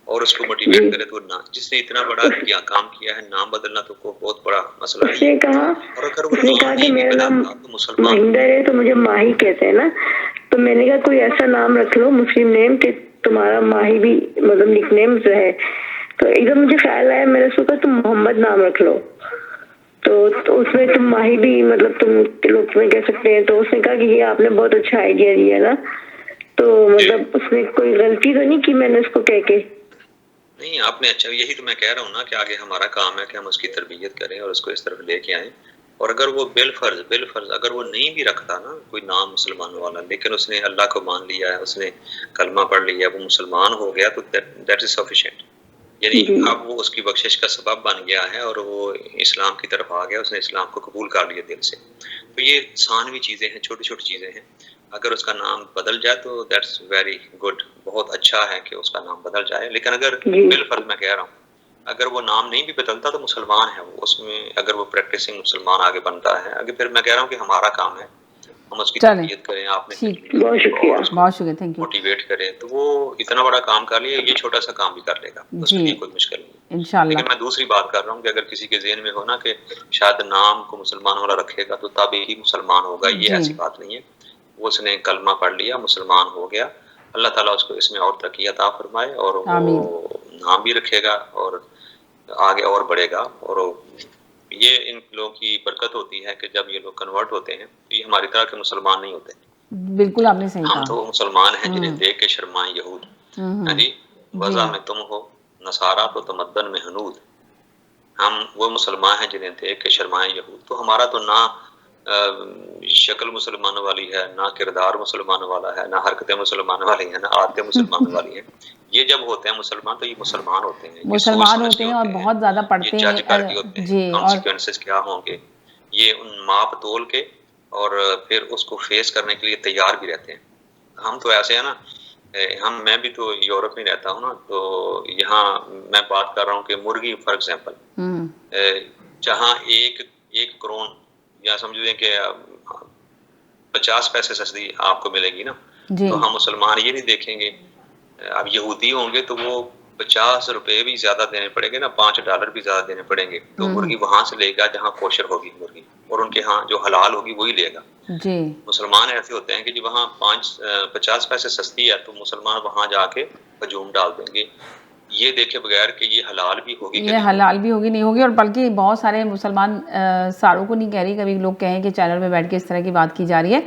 اور اس کو موٹیویٹ کرے. تو جس نے اتنا بڑا کام کیا ہے، نام بدلنا تو کوئی بہت بڑا مسئلہ نہیں ہے. اور اگر وہ نام نہیں بھی بدلتا تو مسلمان مہندر ہے تو مجھے ماہی کہتے ہیں نا، تو میں نے کہا کوئی ایسا نام رکھ لو مسلم نیم کہ تمہارا ماہی بھی مطلب نک نیم جو ہے. تو ایک دم مجھے خیال آیا، میں نے سوچا تم محمد نام رکھ لو تو اس میں تم ماہی بھی مطلب تم لوگ تمہیں کہہ سکتے ہیں. تو اس نے کہا کہ یہ آپ نے بہت اچھا آئیڈیا دیا نا. تو مطلب اس نے کوئی غلطی تو نہیں کی میں نے اس کو کہہ کے؟ نہیں، آپ نے اچھا، یہی تو میں کہہ رہا ہوں نا کہ آگے ہمارا کام ہے کہ ہم اس کی تربیت کریں اور اس کو اس طرف لے کے آئیں. اور اگر وہ بالفرض اگر وہ نہیں بھی رکھتا نا کوئی نام مسلمان والا، لیکن اس نے اللہ کو مان لیا ہے، اس نے کلمہ پڑھ لیا، وہ مسلمان ہو گیا، تو دیٹ از سفیشینٹ. یعنی اب وہ اس کی بخشش کا سبب بن گیا ہے اور وہ اسلام کی طرف آ گیا، اس نے اسلام کو قبول کر لیا دل سے. تو یہ ثانوی چیزیں ہیں، چھوٹی چھوٹی چیزیں ہیں. اگر اس کا نام بدل جائے تو دیٹس ویری گڈ، بہت اچھا ہے کہ اس کا نام بدل جائے. لیکن اگر بالفرض میں کہہ رہا ہوں اگر وہ نام نہیں بھی بدلتا تو مسلمان ہے وہ، اس میں اگر وہ پریکٹسنگ مسلمان آگے بنتا ہے آگے. پھر میں کہہ رہا ہوں کہ ہمارا کام ہے ہم اس کی تربیت کریں، آپ نے بہت شکریہ، بہت شکریہ، تھینک یو. موٹیویٹ کریں تو وہ اتنا بڑا کام کر لیا، یہ چھوٹا سا کام بھی کر لے گا، اس میں کوئی مشکل نہیں. انشاءاللہ. لیکن میں دوسری بات کر رہا ہوں کہ اگر کسی کے ذہن میں ہو نا کہ شاید نام کو مسلمان والا رکھے گا تو تب ہی مسلمان ہوگا، یہ ایسی بات نہیں ہے. وہ اس نے کلمہ پڑھ لیا، مسلمان ہو گیا، اللہ تعالیٰ اس کو اس میں اور ترقی عطا فرمائے اور وہ نام بھی رکھے گا اور آگے اور بڑھے گا. اور یہ ان لوگوں کی برکت ہوتی ہے کہ جب یہ لوگ کنورٹ ہوتے ہیں تو یہ ہماری طرح کے مسلمان نہیں ہوتے. بالکل آپ نے صحیح کہا. ہم تو مسلمان ہیں جنہیں دیکھ کے شرمائیں یہود. جی وضع میں تم ہو نصارا تو تمدن میں حنود. ہم وہ مسلمان ہیں جنہیں دیکھ کے شرمائیں یہود. تو ہمارا تو نہ شکل مسلمان والی ہے، نہ کردار مسلمان والا ہے، نہ حرکتیں مسلمان والی ہیں، نہ عادتیں مسلمان والی ہیں. یہ جب ہوتے ہیں مسلمان تو یہ مسلمان ہوتے ہیں، مسلمان ہوتے ہیں اور بہت زیادہ پڑھتے ہیں. یہ جج کر کے ہوتے ہیں کانسیکوینسز کیا ہوں گے، یہ ان ماپ تول کے اور پھر اس کو فیس کرنے کے لیے تیار بھی رہتے ہیں. ہم تو ایسے ہیں نا، میں بھی تو یورپ میں رہتا ہوں نا، تو یہاں میں بات کر رہا ہوں کہ مرغی فار ایگزامپل جہاں ایک کروڑ یا سمجھ لیں کہ 50 پیسے سستی آپ کو ملے گی نا، تو ہم مسلمان یہ نہیں دیکھیں گے. اب یہودی ہوں گے تو وہ 50 روپے بھی زیادہ دینے پڑیں گے نا، $5 بھی زیادہ دینے پڑیں گے. تو مرغی وہاں سے لے گا جہاں کوشر ہوگی مرغی، اور ان کے ہاں جو حلال ہوگی وہی لے گا. مسلمان ایسے ہوتے ہیں کہ جب وہاں 50 پیسے سستی ہے تو مسلمان وہاں جا کے ہجوم ڈال دیں گے، یہ دیکھے بغیر کہ یہ حلال بھی ہوگی کہ یہ حلال بھی ہوگی نہیں ہوگی. اور بلکہ بہت سارے مسلمان ساروں کو نہیں کہہ رہی, کبھی لوگ کہیں کہ چینل پہ بیٹھ کے اس طرح کی بات کی جا رہی ہے,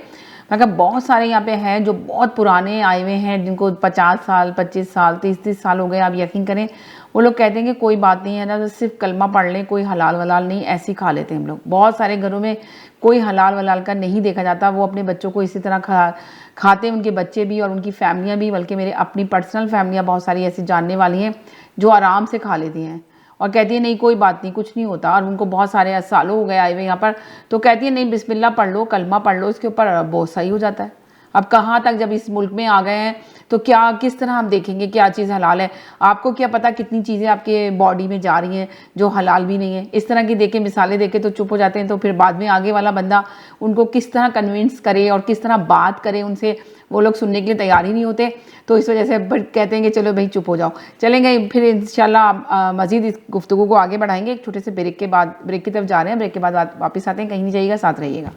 مگر بہت سارے یہاں پہ ہیں جو بہت پرانے آئے ہوئے ہیں, جن کو 50 سال 25 سال 30 سال ہو گئے. آپ یقین کریں وہ لوگ کہتے ہیں کہ کوئی بات نہیں ہے نا, صرف کلمہ پڑھ لیں, کوئی حلال ولال نہیں, ایسے ہی کھا لیتے ہیں ہم لوگ. بہت سارے گھروں میں کوئی حلال ولال کا نہیں دیکھا جاتا, وہ اپنے بچوں کو اسی طرح کھاتے ہیں, ان کے بچے بھی اور ان کی فیملیاں بھی. بلکہ میرے اپنی پرسنل فیملیاں بہت ساری ایسی جاننے والی ہیں جو آرام سے کھا لیتی ہیں اور کہتی ہیں نہیں کوئی بات نہیں, کچھ نہیں ہوتا. اور ان کو بہت سارے سالوں ہو گئے آئے ہوئے یہاں پر, تو کہتی ہیں نہیں بسم اللہ پڑھ لو, کلمہ پڑھ لو, اس کے اوپر وہ صحیح ہو جاتا ہے. اب کہاں تک جب اس ملک میں آ گئے ہیں تو کیا کس طرح ہم دیکھیں گے کیا چیز حلال ہے؟ آپ کو کیا پتہ کتنی چیزیں آپ کے باڈی میں جا رہی ہیں جو حلال بھی نہیں ہیں. اس طرح کی دیکھیں مثالیں دیکھیں تو چپ ہو جاتے ہیں. تو پھر بعد میں آگے والا بندہ ان کو کس طرح کنونس کرے اور کس طرح بات کرے ان سے, وہ لوگ سننے کے لیے تیار ہی نہیں ہوتے. تو اس وجہ سے کہتے ہیں کہ چلو بھائی چپ ہو جاؤ. چلیں گے پھر انشاءاللہ مزید اس گفتگو کو آگے بڑھائیں گے. ایک چھوٹے سے بریک کے بعد, بریک کی طرف جا رہے ہیں, بریک کے بعد واپس آتے ہیں. کہیں نہیں جائیے گا, ساتھ رہیے گا.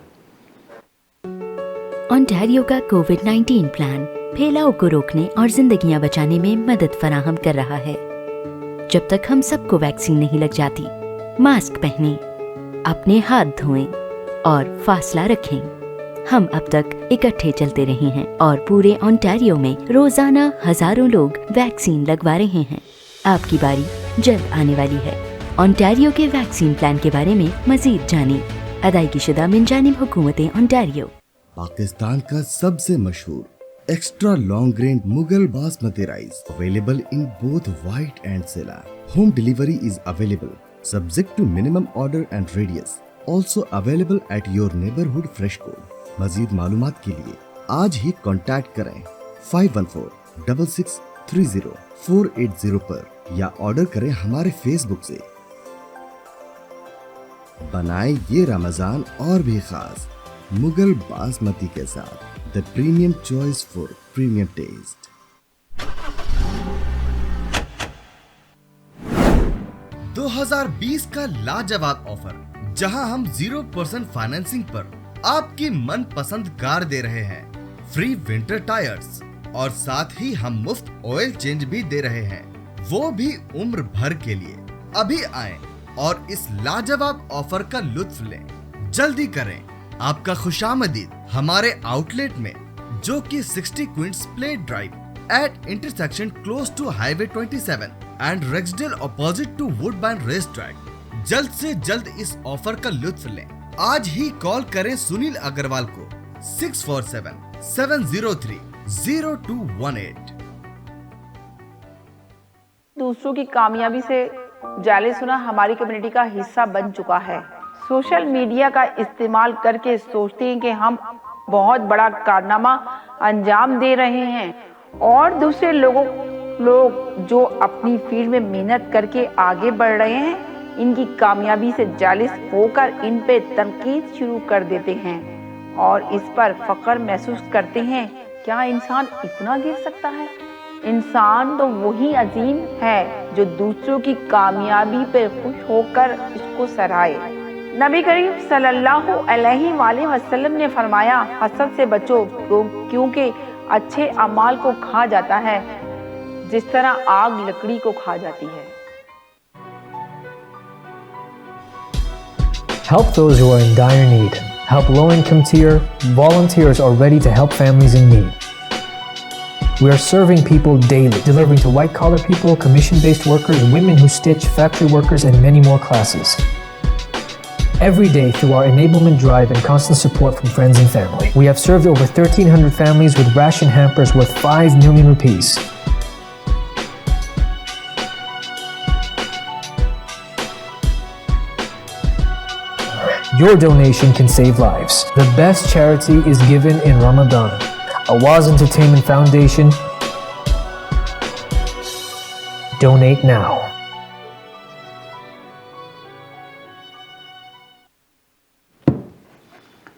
اونٹاریو کا کووڈ-19 پلان پھیلاؤ کو روکنے اور زندگیاں بچانے میں مدد فراہم کر رہا ہے. جب تک ہم سب کو ویکسین نہیں لگ جاتی, ماسک پہنیں, اپنے ہاتھ دھوئیں اور فاصلہ رکھیں. ہم اب تک اکٹھے چلتے رہے ہیں اور پورے اونٹاریو میں روزانہ ہزاروں لوگ ویکسین لگوا رہے ہیں. آپ کی باری جلد آنے والی ہے. اونٹاریو کے ویکسین پلان کے بارے میں مزید جانیں. ادائیگی شدہ من جانب حکومت اونٹاریو. پاکستان کا سب سے مشہور extra long grain Mughal basmati rice available in both white and sela. Home delivery is available subject to minimum order and radius. Also available at your neighbourhood fresh co. مزید معلومات کے لیے آج ہی کانٹیکٹ کریں 5146630480 پر یا آرڈر کریں ہمارے فیس بک سے. بنائیں یہ رمضان اور بھی خاص مغل باسمتی کے ساتھ. The premium choice for premium taste. 2020 کا لاجواب آفر, جہاں ہم 0% فائنینسنگ پر آپ کی من پسند کار دے رہے ہیں, فری ونٹر ٹائرز, اور ساتھ ہی ہم مفت آئل چینج بھی دے رہے ہیں, وہ بھی عمر بھر کے لیے. ابھی آئیں اور اس لاجواب آفر کا لطف لیں. جلدی کریں, آپ کا خوش آمدید ہمارے آؤٹ لیٹ میں, جو کہ 60 Queen's Plate Drive at intersection close to Highway 27 and Rexdale opposite to Woodbine race track. جلد سے جلد اس آفر کا لطف لیں. آج ہی کال کریں سنیل اگروال کو 647-703-0218. دوسروں کی کامیابی سے جیلس ہونا ہماری کمیونٹی کا حصہ بن چکا ہے. سوشل میڈیا کا استعمال کر کے سوچتے ہیں کہ ہم بہت بڑا کارنامہ انجام دے رہے ہیں, اور دوسرے لوگ جو اپنی فیلڈ میں محنت کر کے آگے بڑھ رہے ہیں, ان کی کامیابی سے جالس ہو کر ان پہ تنقید شروع کر دیتے ہیں اور اس پر فخر محسوس کرتے ہیں. کیا انسان اتنا گر سکتا ہے؟ انسان تو وہی عظیم ہے جو دوسروں کی کامیابی پہ خوش ہو کر اس کو سراہے. نبی کریم صلی اللہ علیہ وآلہ وسلم نے فرمایا, حسد سے بچو کیونکہ اچھے اعمال کو کھا جاتا ہے جس طرح آگ لکڑی کو کھا جاتی ہے. Help those who are in dire need. Help low-income tier. Volunteers are ready to help families in need. We are serving people daily, delivering to white-collar people, commission-based workers, women who stitch, factory workers, and many more classes. Every day through our enablement drive and constant support from friends and family, we have served over 1,300 families with ration hampers worth 5 million rupees. Your donation can save lives. The best charity is given in Ramadan. Awaz Entertainment Foundation. Donate now.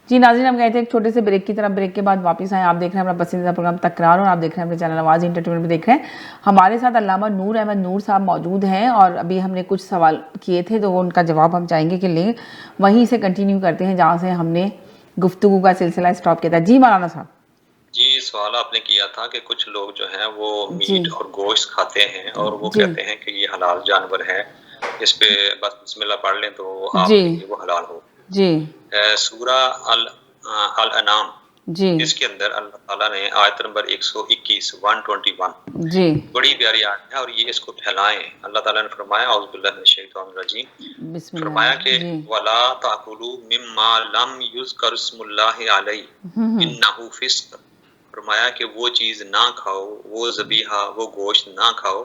جی ناظرین, ہم گئے تھے ایک چھوٹے سے break کی طرف. Break کے بعد واپس آئے. آپ دیکھ رہے ہیں اپنا پسندیدہ پروگرام تکرار, اور آپ دیکھ رہے ہیں اپنے چینل آواز انٹرٹینمنٹ میں دیکھ رہے ہیں. ہمارے ساتھ علامہ نور احمد نور صاحب موجود ہیں, اور ابھی ہم نے کچھ سوال کیے تھے تو وہ ان کا جواب ہم چاہیں گے کہ لیں. وہیں سے کنٹینیو کرتے ہیں جہاں سے ہم نے گفتگو کا سلسلہ اسٹاپ کیا تھا. جی مولانا صاحب. جی سوال آپ نے کیا تھا کہ کچھ لوگ جو ہیں وہ جی میٹ اور گوشت کھاتے ہیں اور وہ جی کہتے ہیں کہ یہ حلال جانور ہے، اس پہ بس بسم اللہ پڑھ لیں تو آپ جی کے لیے وہ حلال ہو۔ جی سورہ الانعام جی اس کے اندر اللہ تعالیٰ نے آیت نمبر 121 121 جی بڑی پیاری آیت ہے اور یہ اس کو پھیلائیں۔ اللہ تعالیٰ نے فرمایا اعوذ باللہ من الشیطان الرجیم، بسم اللہ فرمایا کہ جی وَلَا تَأْكُلُوا مِمَّا لَمْ يُذْكَرِ اسْمُ اللَّهِ عَلَيْهِ إِنَّهُ فِسْقٌ، فرمایا کہ وہ چیز نہ کھاؤ، وہ ذبیحہ، وہ گوشت نہ کھاؤ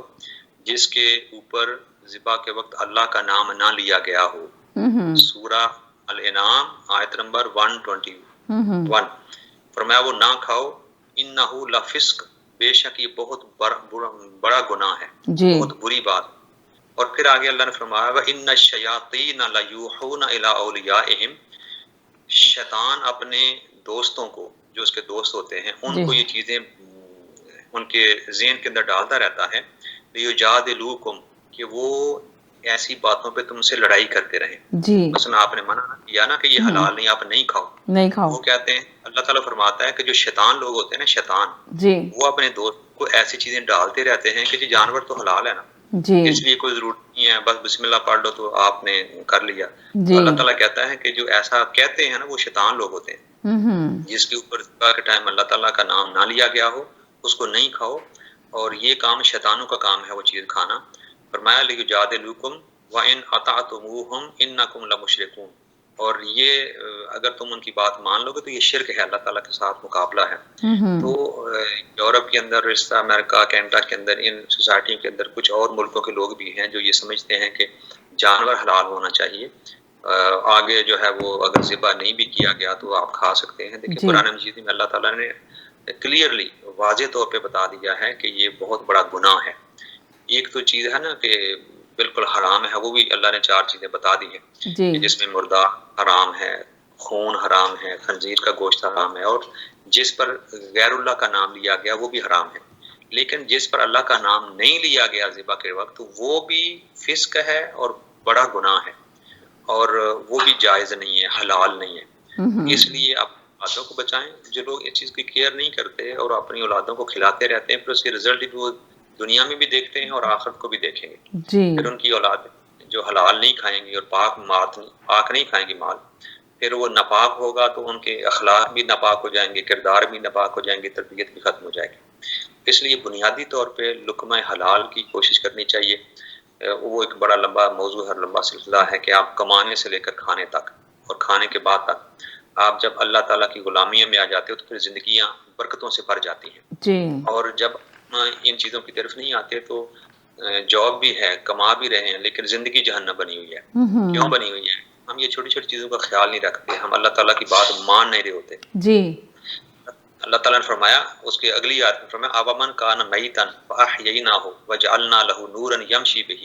جس کے اوپر ذبح کے وقت اللہ کا نام نہ لیا گیا ہو۔ سورہ الانعام آیت نمبر 121 فرمایا وہ نہ کھاؤ، انہو لفسق، بے شک یہ بہت بڑا گناہ ہے، جی بہت بری بات۔ اور پھر آگے اللہ نے فرمایا وَإِنَّ الشَّيَاطِينَ لَيُوحُونَ إِلَىٰ أَوْلِيَائِهِمْ، شیطان اپنے دوستوں کو، جو اس کے دوست ہوتے ہیں، ان جی کو یہ چیزیں ان کے ذہن کے اندر ڈالتا رہتا ہے لِيُجَادِلُوكُمْ، کہ وہ ایسی باتوں پہ تم سے لڑائی کرتے رہیں۔ جی مثلا آپ نے منع کیا نا کہ یہ حلال نہیں، آپ نہیں کھاؤ، نہیں کھاؤ وہ کہتے ہیں، اللہ تعالیٰ فرماتا ہے کہ جو شیطان لوگ ہوتے ہیں نا، شیطان، جی وہ اپنے دوست کو ایسی چیزیں ڈالتے رہتے ہیں کہ یہ جانور تو حلال ہے نا، جی اس لیے کوئی ضرورت نہیں ہے، بس بسم اللہ پڑھ لو تو آپ نے کر لیا۔ تو جی اللہ تعالیٰ کہتا ہے کہ جو ایسا کہتے ہیں نا وہ شیطان لوگ ہوتے ہیں، جس کے اوپر ذبح کے ٹائم اللہ تعالیٰ کا نام نہ لیا گیا ہو، اس کو نہیں کھاؤ، اور یہ کام شیطانوں کا کام ہے وہ چیز کھانا۔ فرمایا لِيُجَادِلُوكُمْ وَإِنْ أَطَعْتُمُوهُمْ إِنَّكُمْ لَمُشْرِكُونَ، اور یہ اگر تم ان کی بات مان لو گے تو یہ شرک ہے، اللہ تعالیٰ کے ساتھ مقابلہ ہے۔ تو یورپ کے اندر، رشتہ امریکہ، کینیڈا کے اندر، ان سوسائٹیوں کے اندر کچھ اور ملکوں کے لوگ بھی ہیں جو یہ سمجھتے ہیں کہ جانور حلال ہونا چاہیے، آگے جو ہے وہ اگر ذبح نہیں بھی کیا گیا تو آپ کھا سکتے ہیں۔ لیکن جی قرآن مجید میں اللہ تعالیٰ نے کلیئرلی واضح طور پہ بتا دیا ہے کہ یہ بہت بڑا گناہ ہے۔ ایک تو چیز ہے نا کہ بالکل حرام ہے، وہ بھی اللہ نے 4 چیزیں بتا دی ہیں جی کہ جس میں مردہ حرام ہے، خون حرام ہے، خنزیر کا گوشت حرام ہے، اور جس پر غیر اللہ کا نام لیا گیا وہ بھی حرام ہے۔ لیکن جس پر اللہ کا نام نہیں لیا گیا ذبح کے وقت وہ بھی فسق ہے اور بڑا گناہ ہے، اور وہ بھی جائز نہیں ہے، حلال نہیں ہے۔ اس لیے آپ اولادوں کو بچائیں۔ جو لوگ اس چیز کی کیئر نہیں کرتے اور اپنی اولادوں کو کھلاتے رہتے ہیں، پھر اس کے رزلٹ بھی وہ دنیا میں بھی دیکھتے ہیں اور آخرت کو بھی دیکھیں گے۔ جی پھر ان کی اولاد جو حلال نہیں کھائیں گی اور پاک نہیں کھائیں گی مال، پھر وہ ناپاک ہوگا تو ان کے اخلاق بھی ناپاک ہو جائیں گے، کردار بھی ناپاک ہو جائیں گے، تربیت بھی ختم ہو جائے گی۔ اس لیے بنیادی طور پہ لقمہ حلال کی کوشش کرنی چاہیے۔ وہ ایک بڑا لمبا موضوع ہے، لمبا سلسلہ ہے کہ آپ کمانے سے لے کر کھانے تک اور کھانے کے بعد تک آپ جب اللہ تعالیٰ کی غلامی میں آ جاتے ہو تو پھر زندگیاں برکتوں سے بھر جاتی ہیں۔ جی اور جب ان چیزوں کی طرف نہیں آتے تو جاب بھی ہے، کما بھی رہے ہیں، لیکن زندگی جہنم بنی ہوئی ہے۔ کیوں بنی ہوئی ہے؟ ہم یہ چھوٹی چھوٹی چیزوں کا خیال نہیں رکھتے، ہم اللہ تعالیٰ کی بات مان نہیں رہے ہوتے۔ جی اللہ تعالیٰ نے فرمایا، اس کے اگلی آیت میں فرمایا اومن کان میتن فاحییناہ وجعلنا لہ نورا یمشی بہ،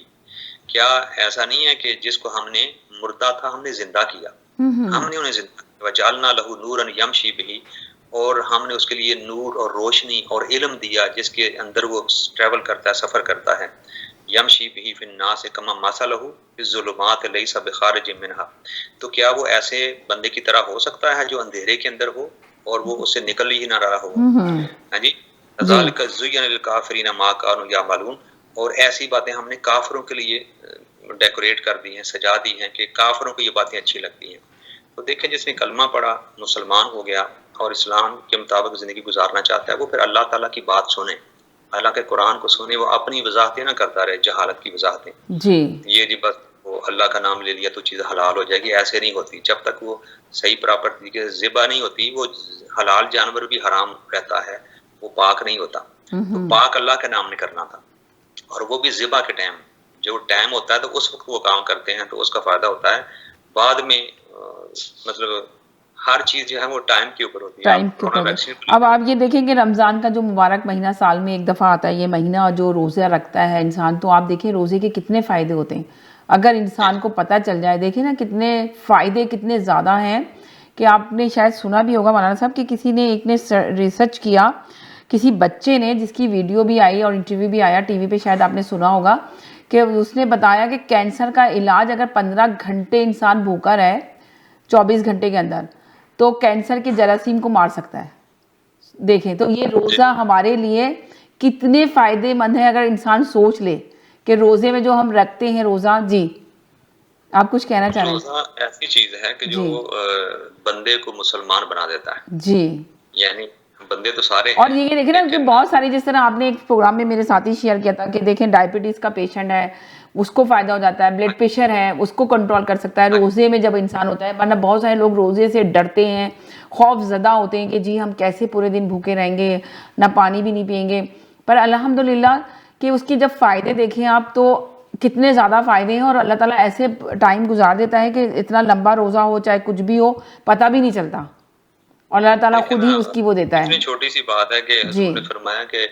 کیا ایسا نہیں ہے کہ جس کو ہم نے مردہ تھا ہم نے زندہ کیا، ہم نے انہیں زندہ کیا، وجعلنا لہ نورا یمشی بہ، اور ہم نے اس کے لیے نور اور روشنی اور علم دیا جس کے اندر وہ ٹریول کرتا ہے، سفر کرتا ہے۔ یمشی بہ فی الناس کما مثلہ فی الظلمات لیس بخارج منہا، تو کیا وہ ایسے بندے کی طرح ہو سکتا ہے جو اندھیرے کے اندر ہو اور وہ اس سے نکل ہی نہ رہا ہو؟ ہاں جی، ذالک زین للکافرین ما کانوا یعملون، اور ایسی باتیں ہم نے کافروں کے لیے ڈیکوریٹ کر دی ہیں، سجا دی ہیں کہ کافروں کو یہ باتیں اچھی لگتی ہیں۔ تو دیکھیں جس نے کلمہ پڑھا، مسلمان ہو گیا اور اسلام کے مطابق زندگی گزارنا چاہتا ہے، وہ پھر اللہ تعالیٰ کی بات سنے، اللہ کے قرآن کو سنے، وہ اپنی وضاحتیں نہ کرتا رہے، جہالت کی وضاحتیں، جی یہ جی بس وہ اللہ کا نام لے لیا تو چیز حلال ہو جائے گی، ایسے نہیں ہوتی۔ جب تک وہ صحیح پراپر طریقے سے ذبح نہیں ہوتی، وہ حلال جانور بھی حرام رہتا ہے، وہ پاک نہیں ہوتا۔ تو پاک اللہ کے نام نے کرنا تھا، اور وہ بھی ذبح کے ٹائم، جو ٹائم ہوتا ہے تو اس وقت وہ کام کرتے ہیں تو اس کا فائدہ ہوتا ہے۔ بعد میں مطلب ہر چیز جو ہے وہ ٹائم کے اوپر ہوتی ہے۔ ٹائم کے اوپر۔ اب آپ یہ دیکھیں کہ رمضان کا جو مبارک مہینہ سال میں ایک دفعہ آتا ہے، یہ مہینہ، اور جو روزہ رکھتا ہے انسان، تو آپ دیکھیں روزے کے کتنے فائدے ہوتے ہیں اگر انسان کو پتہ چل جائے۔ دیکھیں نا کتنے فائدے کتنے زیادہ ہیں، کہ آپ نے شاید سنا بھی ہوگا مولانا صاحب کہ کسی نے ایک نے ریسرچ کیا، کسی بچے نے، جس کی ویڈیو بھی آئی اور انٹرویو بھی آیا ٹی وی پہ، شاید آپ نے سنا ہوگا، کہ اس نے بتایا کہ کینسر کا علاج اگر 15 گھنٹے انسان بھوکا رہے 24 گھنٹے کے اندر، تو کینسر کے جراثیم کو مار سکتا ہے۔ دیکھیں تو یہ روزہ ہمارے لیے کتنے فائدے مند ہے اگر انسان سوچ لے کہ روزے میں جو ہم رکھتے ہیں روزہ. جی آپ کچھ کہنا چاہ رہے ہیں؟ روزہ ایسی چیز ہے کہ جو بندے کو مسلمان بنا دیتا ہے. جی یعنی بندے تو سارے اور یہ دیکھیں نا کہ بہت ساری، جس طرح آپ نے ایک پروگرام میں میرے ساتھ ہی شیئر کیا تھا کہ دیکھیں ڈائبٹیز کا پیشنٹ ہے اس کو فائدہ ہو جاتا ہے، بلڈ پریشر ہے اس کو کنٹرول کر سکتا ہے روزے میں جب انسان ہوتا ہے. ورنہ بہت سارے لوگ روزے سے ڈرتے ہیں، خوف زدہ ہوتے ہیں کہ جی ہم کیسے پورے دن بھوکے رہیں گے، نہ پانی بھی نہیں پئیں گے. پر الحمدللہ کہ اس کی جب فائدے دیکھیں آپ تو کتنے زیادہ فائدے ہیں، اور اللہ تعالیٰ ایسے ٹائم گزار دیتا ہے کہ اتنا لمبا روزہ ہو چاہے کچھ بھی ہو پتہ بھی نہیں چلتا، اور اللہ تعالیٰ خود ہی اس کی وہ دیتا ہے. اتنی چھوٹی سی بات ہے کہ حضور نے فرمایا کہ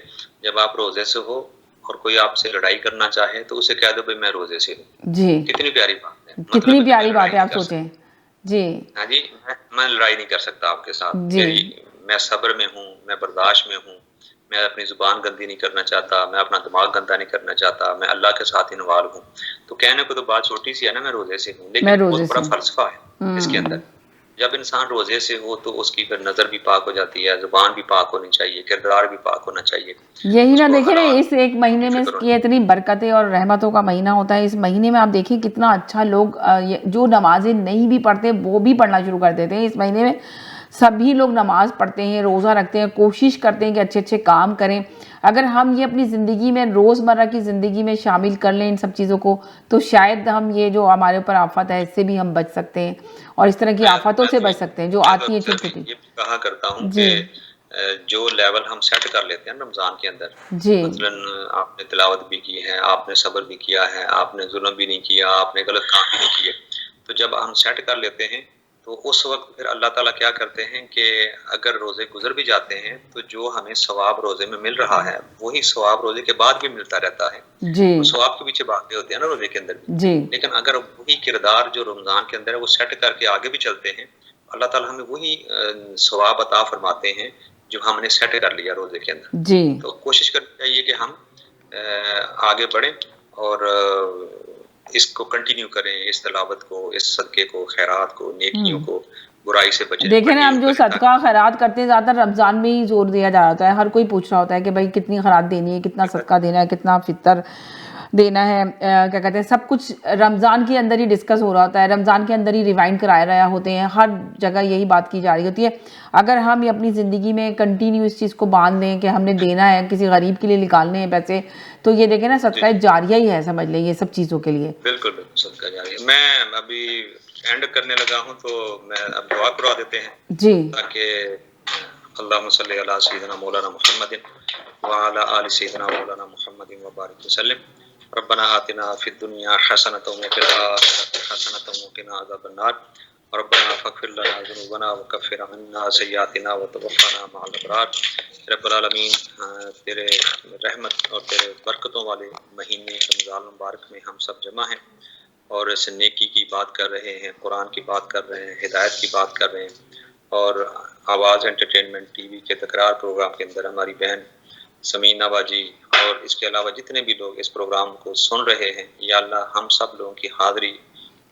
جب آپ روزے سے ہو اور کوئی آپ سے لڑائی کرنا چاہے تو اسے کہہ دو بھائی میں روزے سے ہوں. جی کتنی پیاری بات ہے، کتنی پیاری بات ہے، آپ سوچیں. جی ہاں جی میں لڑائی نہیں کر سکتا آپ کے ساتھ، میں صبر میں ہوں، میں برداشت میں ہوں، میں اپنی زبان گندی نہیں کرنا چاہتا، میں اپنا دماغ گندا نہیں کرنا چاہتا، میں اللہ کے ساتھ انوالو ہوں. تو کہنے کو تو بات چھوٹی سی ہے نا میں روزے سے ہوں، لیکن بہت بڑا فلسفہ ہے اس کے اندر. جب انسان روزے سے ہو تو اس کی پھر نظر بھی پاک ہو جاتی ہے، زبان بھی پاک ہونی چاہیے، کردار بھی پاک ہونا چاہیے. یہی نہ دیکھیں نا اس ایک مہینے میں یہ اتنی برکتیں اور رحمتوں کا مہینہ ہوتا ہے. اس مہینے میں آپ دیکھیں کتنا اچھا لوگ جو نمازیں نہیں بھی پڑھتے وہ بھی پڑھنا شروع کر دیتے ہیں. اس مہینے میں سبھی لوگ نماز پڑھتے ہیں، روزہ رکھتے ہیں، کوشش کرتے ہیں کہ اچھے اچھے کام کریں. اگر ہم یہ اپنی زندگی میں روزمرہ کی زندگی میں شامل کر لیں ان سب چیزوں کو تو شاید ہم یہ جو ہمارے اوپر آفت ہے اس سے بھی ہم بچ سکتے ہیں، اور اس طرح کی آفتوں سے بچ سکتے ہیں جو آتی ہیں چھوٹی چھوٹی. یہ کہا کرتا ہوں کہ جو لیول ہم سیٹ کر لیتے ہیں رمضان کے اندر، مثلا آپ نے تلاوت بھی کی ہے، آپ نے صبر بھی کیا ہے، آپ نے ظلم بھی نہیں کیا، آپ نے غلط کام بھی نہیں کیے، تو جب ہم سیٹ کر لیتے ہیں تو اس وقت پھر اللہ تعالیٰ کیا کرتے ہیں کہ اگر روزے گزر بھی جاتے ہیں تو جو ہمیں ثواب روزے میں مل رہا ہے وہی ثواب روزے کے بعد بھی ملتا رہتا ہے. ثواب کے پیچھے بھاگتے ہوتے ہیں نا روزے کے اندر بھی. لیکن اگر وہی کردار جو رمضان کے اندر ہے وہ سیٹ کر کے آگے بھی چلتے ہیں اللہ تعالیٰ ہمیں وہی ثواب عطا فرماتے ہیں جو ہم نے سیٹ کر لیا روزے کے اندر. تو کوشش کرنی چاہیے کہ ہم آگے بڑھیں اور اس کو کنٹینیو کریں، اس تلاوت کو، اس صدقے کو، خیرات کو، نیکیوں کو، برائی سے بچیں. دیکھیں نا ہم جو صدقہ خیرات کرتے ہیں زیادہ رمضان میں ہی زور دیا جا رہا ہے. ہر کوئی پوچھ رہا ہوتا ہے کہ بھائی کتنی خیرات دینی ہے، کتنا صدقہ دینا ہے، کتنا فطر دینا ہے، کیا کہتے ہیں، سب کچھ رمضان کے اندر ہی ڈسکس ہو رہا ہوتا ہے، رمضان کے اندر ہی ریوائنڈ کرائے رہے ہوتے ہیں، ہر جگہ یہی بات کی جا رہی ہوتی ہے. اگر ہم یہ اپنی زندگی میں کنٹینیو اس چیز کو باندھ لیں کہ ہم نے دینا ہے، کسی غریب کے لیے نکالنے ہیں پیسے، تو یہ دیکھیں نا صدقہ جاریہ ہی ہے سمجھ لیں یہ سب چیزوں کے لیے. بالکل بالکل صدقہ جاریہ. میں ابھی اینڈ کرنے لگا ہوں تو میں اب دعا کروا دیتے ہیں جی تاکہ اللہم صلی علی سیدنا مولانا محمد وعلی آل سیدنا مولانا محمد وبارک وسلم. ربنا آتنا فی الدنیا حسنۃ وفی الآخرۃ حسنۃ وقنا عذاب النار. ربنا فاغفر لنا ذنوبنا وکفر عنا سیئاتنا وتوفنا مع الابرار. رب العالمین تیرے رحمت اور تیرے برکتوں والے مہینے رمضان المبارک میں ہم سب جمع ہیں اور اس نیکی کی بات کر رہے ہیں، قرآن کی بات کر رہے ہیں، ہدایت کی بات کر رہے ہیں. اور آواز انٹرٹینمنٹ ٹی وی کے تکرار پروگرام کے اندر ہماری بہن سمینہ باجی اور اس کے علاوہ جتنے بھی لوگ اس پروگرام کو سن رہے ہیں، یا اللہ ہم سب لوگوں کی حاضری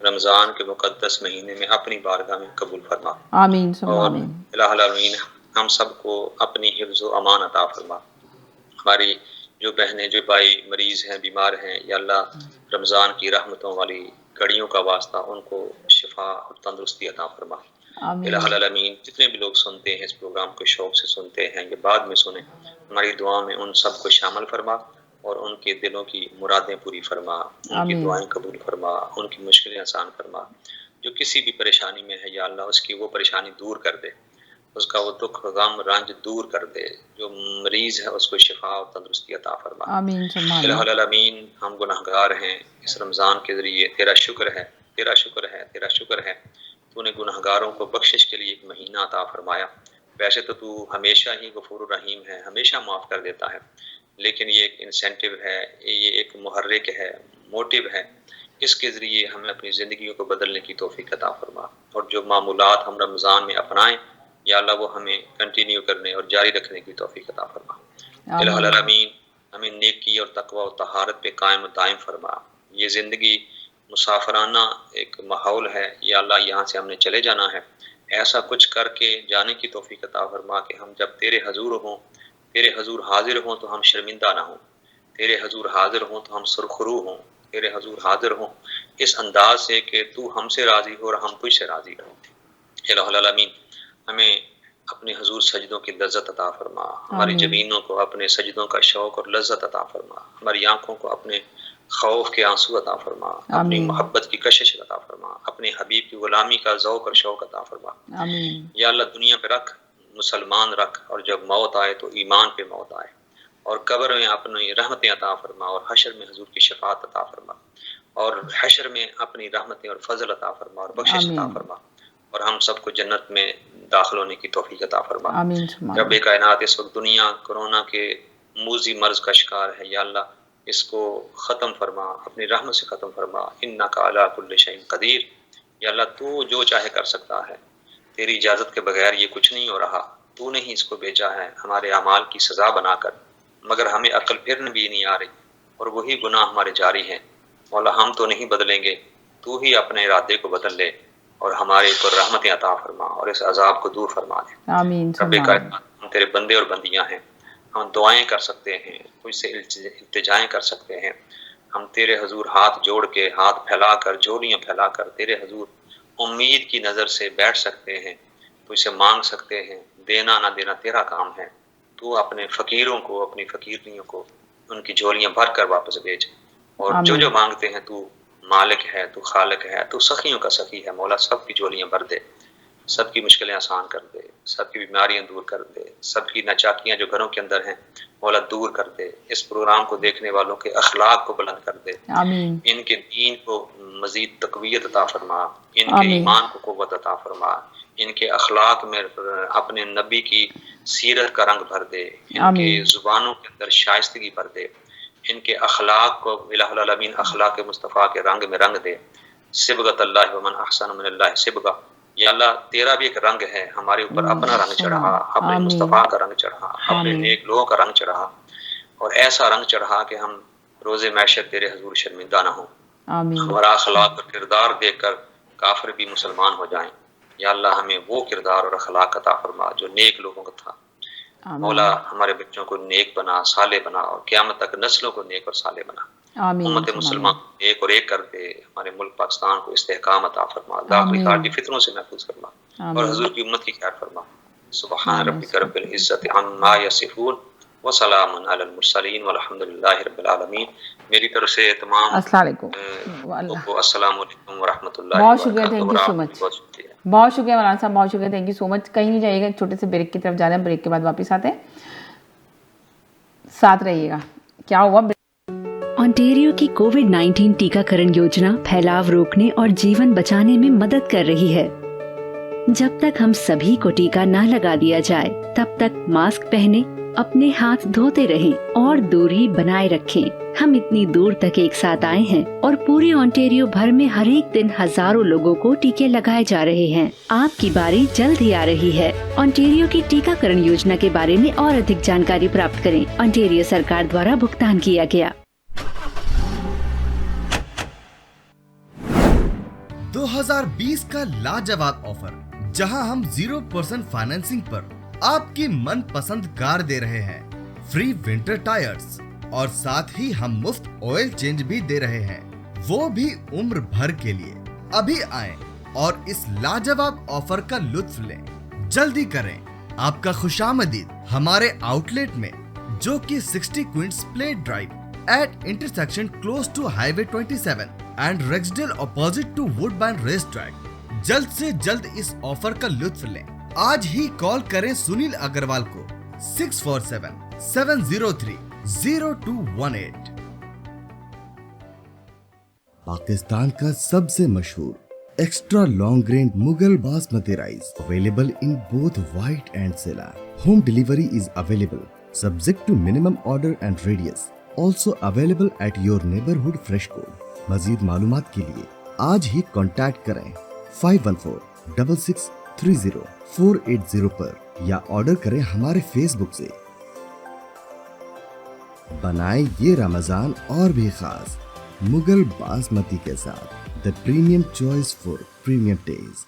رمضان کے مقدس مہینے میں اپنی بارگاہ میں قبول فرما. آمین ثم اور آمین. الہ العالمین ہم سب کو اپنی حفظ و امان عطا فرما. ہماری جو بہنیں جو بھائی مریض ہیں، بیمار ہیں، یا اللہ رمضان کی رحمتوں والی گھڑیوں کا واسطہ ان کو شفا اور تندرستی عطا فرما. الہ العالمین جتنے بھی لوگ سنتے ہیں اس پروگرام کو شوق سے سنتے ہیں یا بعد میں سنیں، ہماری دعا میں ان سب کو شامل فرما اور ان کے دلوں کی مرادیں پوری فرما، ان کی دعائیں قبول فرما، ان کی مشکلیں آسان فرما. جو کسی بھی پریشانی میں ہے یا اللہ اس کی وہ پریشانی دور کر دے، اس کا وہ دکھ غم رنج دور کر دے. جو مریض ہے اس کو شفا اور تندرستی عطا فرما. آمین ثم آمین. الہ العالمین ہم گناہگار ہیں، اس رمضان کے ذریعے تیرا شکر ہے، تیرا شکر ہے، تیرا شکر ہے. تو نے گناہگاروں کو بخشش کے لیے ایک مہینہ عطا فرمایا. ویسے تو تو ہمیشہ ہی غفور الرحیم ہے، ہمیشہ معاف کر دیتا ہے، لیکن یہ ایک انسینٹیو ہے، یہ ایک محرک ہے، موٹیو ہے. اس کے ذریعے ہمیں اپنی زندگیوں کو بدلنے کی توفیق عطا فرما. اور جو معمولات ہم رمضان میں اپنائیں یا اللہ وہ ہمیں کنٹینیو کرنے اور جاری رکھنے کی توفیق عطا فرما. الہ العالمین ہمیں نیکی اور تقوی و طہارت پہ قائم و دائم فرما. یہ زندگی مسافرانہ ایک ماحول ہے یا اللہ، یہاں سے ہم نے چلے جانا ہے، ایسا کچھ کر کے جانے کی توفیق عطا فرما کہ ہم جب تیرے حضور ہوں، تیرے حضور حاضر ہوں تو ہم شرمندہ نہ ہوں، تیرے حضور حاضر ہوں تو ہم سرخرو ہوں، تیرے حضور حاضر ہوں اس انداز سے کہ تو ہم سے راضی ہو اور ہم تجھ سے راضی ہوں۔ الہ العالمین ہمیں اپنے حضور سجدوں کی لذت عطا فرما، ہماری جبینوں کو اپنے سجدوں کا شوق اور لذت عطا فرما، ہماری آنکھوں کو اپنے خوف کے آنسو عطا فرما، اپنی محبت کی کشش عطا فرما، اپنے حبیب کی غلامی کا ذوق اور شوق عطا فرما۔ یا اللہ دنیا پہ رکھ، مسلمان رکھ، اور جب موت آئے تو ایمان پہ موت آئے، اور قبر میں اپنی رحمتیں عطا فرما، اور حشر میں حضور کی شفاعت عطا فرما، اور حشر میں اپنی رحمتیں اور فضل عطا فرما اور بخشش عطا فرما، اور ہم سب کو جنت میں داخل ہونے کی توفیق عطا فرما۔ رب کائنات اس وقت دنیا کورونا کے موذی مرض کا شکار ہے، یا اللہ اس کو ختم فرما، اپنی رحمت سے ختم فرما، انک علی کل شیء قدیر۔ یا اللہ تو جو چاہے کر سکتا ہے، تیری اجازت کے بغیر یہ کچھ نہیں ہو رہا، تو نے ہی اس کو بھیجا ہے ہمارے اعمال کی سزا بنا کر، مگر ہمیں عقل پھر بھی نہیں آ رہی اور وہی گناہ ہمارے جاری ہیں۔ مولا ہم تو نہیں بدلیں گے، تو ہی اپنے ارادے کو بدل لے اور ہمارے اوپر رحمتیں عطا فرما اور اس عذاب کو دور فرما دے۔ آمین۔ رب کائنات ہم تیرے بندے اور بندیاں ہیں، ہم دعائیں کر سکتے ہیں، تجھ سے التجائیں کر سکتے ہیں، ہم تیرے حضور ہاتھ جوڑ کے، ہاتھ پھیلا کر، جوڑیاں پھیلا کر تیرے حضور امید کی نظر سے بیٹھ سکتے ہیں، تجھ سے مانگ سکتے ہیں۔ دینا نہ دینا تیرا کام ہے، تو اپنے فقیروں کو، اپنی فقیرنیوں کو ان کی جھولیاں بھر کر واپس بھیج، اور جو جو مانگتے ہیں تو مالک ہے، تو خالق ہے، تو سخیوں کا سخی ہے۔ مولا سب کی جھولیاں بھر دے، سب کی مشکلیں آسان کر دے، سب کی بیماریاں دور کر دے، سب کی ناچاکیاں جو گھروں کے اندر ہیں مولا دور کر دے، اس پروگرام کو دیکھنے والوں کے اخلاق کو بلند کر دے، آمین۔ ان کے دین کو مزید تقویت عطا فرما، ان کے ایمان کو قوت عطا فرما، ان کے اخلاق میں اپنے نبی کی سیرت کا رنگ بھر دے، ان کے زبانوں کے اندر شائستگی بھر دے، ان کے اخلاق کو الہ العالمین اخلاق مصطفیٰ کے رنگ میں رنگ دے۔ صبغۃ اللہ ومن احسن من اللہ صبغہ، یا اللہ تیرا بھی ایک رنگ ہے، ہمارے اوپر اپنا رنگ چڑھا، اپنے مصطفیٰ کا رنگ چڑھا، اپنے نیک لوگوں کا رنگ چڑھا، اور ایسا رنگ چڑھا کہ ہم روز محشر تیرے حضور شرمندہ نہ ہوں، ہمارا اخلاق اور کردار دیکھ کر کافر بھی مسلمان ہو جائیں۔ یا اللہ ہمیں وہ کردار اور اخلاق عطا فرما جو نیک لوگوں کا تھا۔ مولا ہمارے بچوں کو نیک بنا، صالح بنا، اور قیامت تک نسلوں کو نیک اور صالح بنا۔ امت مسلمان ایک اور ایک کر دے، ہمارے ملک پاکستان کو استحکام عطا فرما، داخلی خارجی فتنوں سے محفوظ فرما، اور حضور کی امت کی خیر فرما۔ سبحان ربک رب العزت عما یصفون وسلام علی المرسلین والحمد للہ رب العالمین۔ میری طرف سے تمام السلام علیکم، السلام علیکم ورحمۃ اللہ۔ بہت شکریہ، تھینک یو سو مچ، بہت شکریہ مولانا صاحب، بہت شکریہ، تھینک یو سو مچ۔ کہیں نہیں جائیے گا، ایک چھوٹے سے بریک کی طرف جا رہے ہیں، بریک کے بعد واپس آتے ہیں، ساتھ رہیے گا۔ کیا ہوا؟ ontario کی کووڈ-19 ٹیکہ کرن یوجنا پھیلاؤ روکنے اور جیون بچانے میں مدد کر رہی ہے۔ جب تک ہم سبھی کو ٹیکہ نہ لگا دیا جائے تب تک ماسک پہنے، اپنے ہاتھ دھوتے رہیں اور دوری بنائے رکھیں۔ ہم اتنی دور تک ایک ساتھ آئے ہیں اور پورے ontario بھر میں ہر ایک دن ہزاروں لوگوں کو ٹیکے لگائے جا رہے ہیں۔ آپ کی باری جلد ہی آ رہی ہے۔ ontario کی ٹیکہ کرن یوجنا کے بارے میں اور ادھک جانکاری پراپت کریں۔ ontario سرکار دوارا بھگتان کیا گیا۔ 2020 کا لاجواب آفر، جہاں ہم 0% فائنینسنگ پر آپ کی من پسند کار دے رہے ہیں، فری ونٹر ٹائرز، اور ساتھ ہی ہم مفت آئل چینج بھی دے رہے ہیں، وہ بھی عمر بھر کے لیے۔ ابھی آئیں اور اس لاجواب آفر کا لطف لیں، جلدی کریں۔ آپ کا خوش آمدید ہمارے آؤٹ لیٹ میں، جو کہ 60 Queen's Plate Drive at intersection close to Highway 27 and Rexdale opposite to Woodbine race track. جلد سے جلد اس آفر کا لطف لیں۔ آج ہی کال کریں سنیل اگروال کو 647-703-0218۔ پاکستان کا سب سے مشہور extra long grain Mughal basmati rice available in both white and sela. Home delivery is available subject to minimum order and radius, also available at your neighbourhood fresh co. مزید معلومات کے لیے آج ہی کانٹیکٹ کریں 5146630480 پر، یا آرڈر کریں ہمارے فیس بک سے۔ بنائیں یہ رمضان اور بھی خاص مغل باسمتی کے ساتھ، the premium choice for premium test.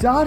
4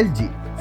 LG,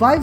5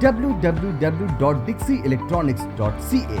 www.dixieelectronics.ca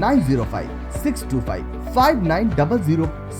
905-625-5900।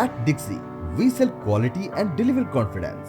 At Dixie, we sell quality and deliver confidence.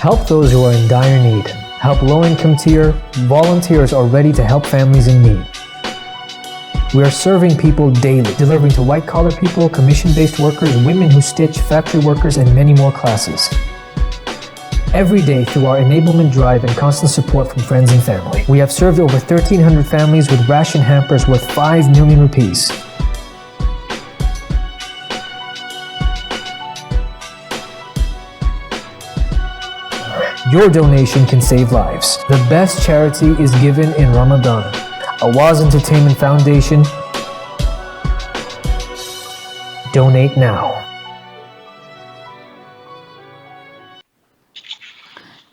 Help those who are in dire need. Help low-income tier. Volunteers are ready to help families in need. We are serving people daily, delivering to white-collar people, commission-based workers, women who stitch, factory workers, and many more classes. Every day through our enablement drive and constant support from friends and family, we have served over 1,300 families with ration hampers worth 5 million rupees. Your donation can save lives. The best charity is given in Ramadan. Awaz Entertainment Foundation. Donate now.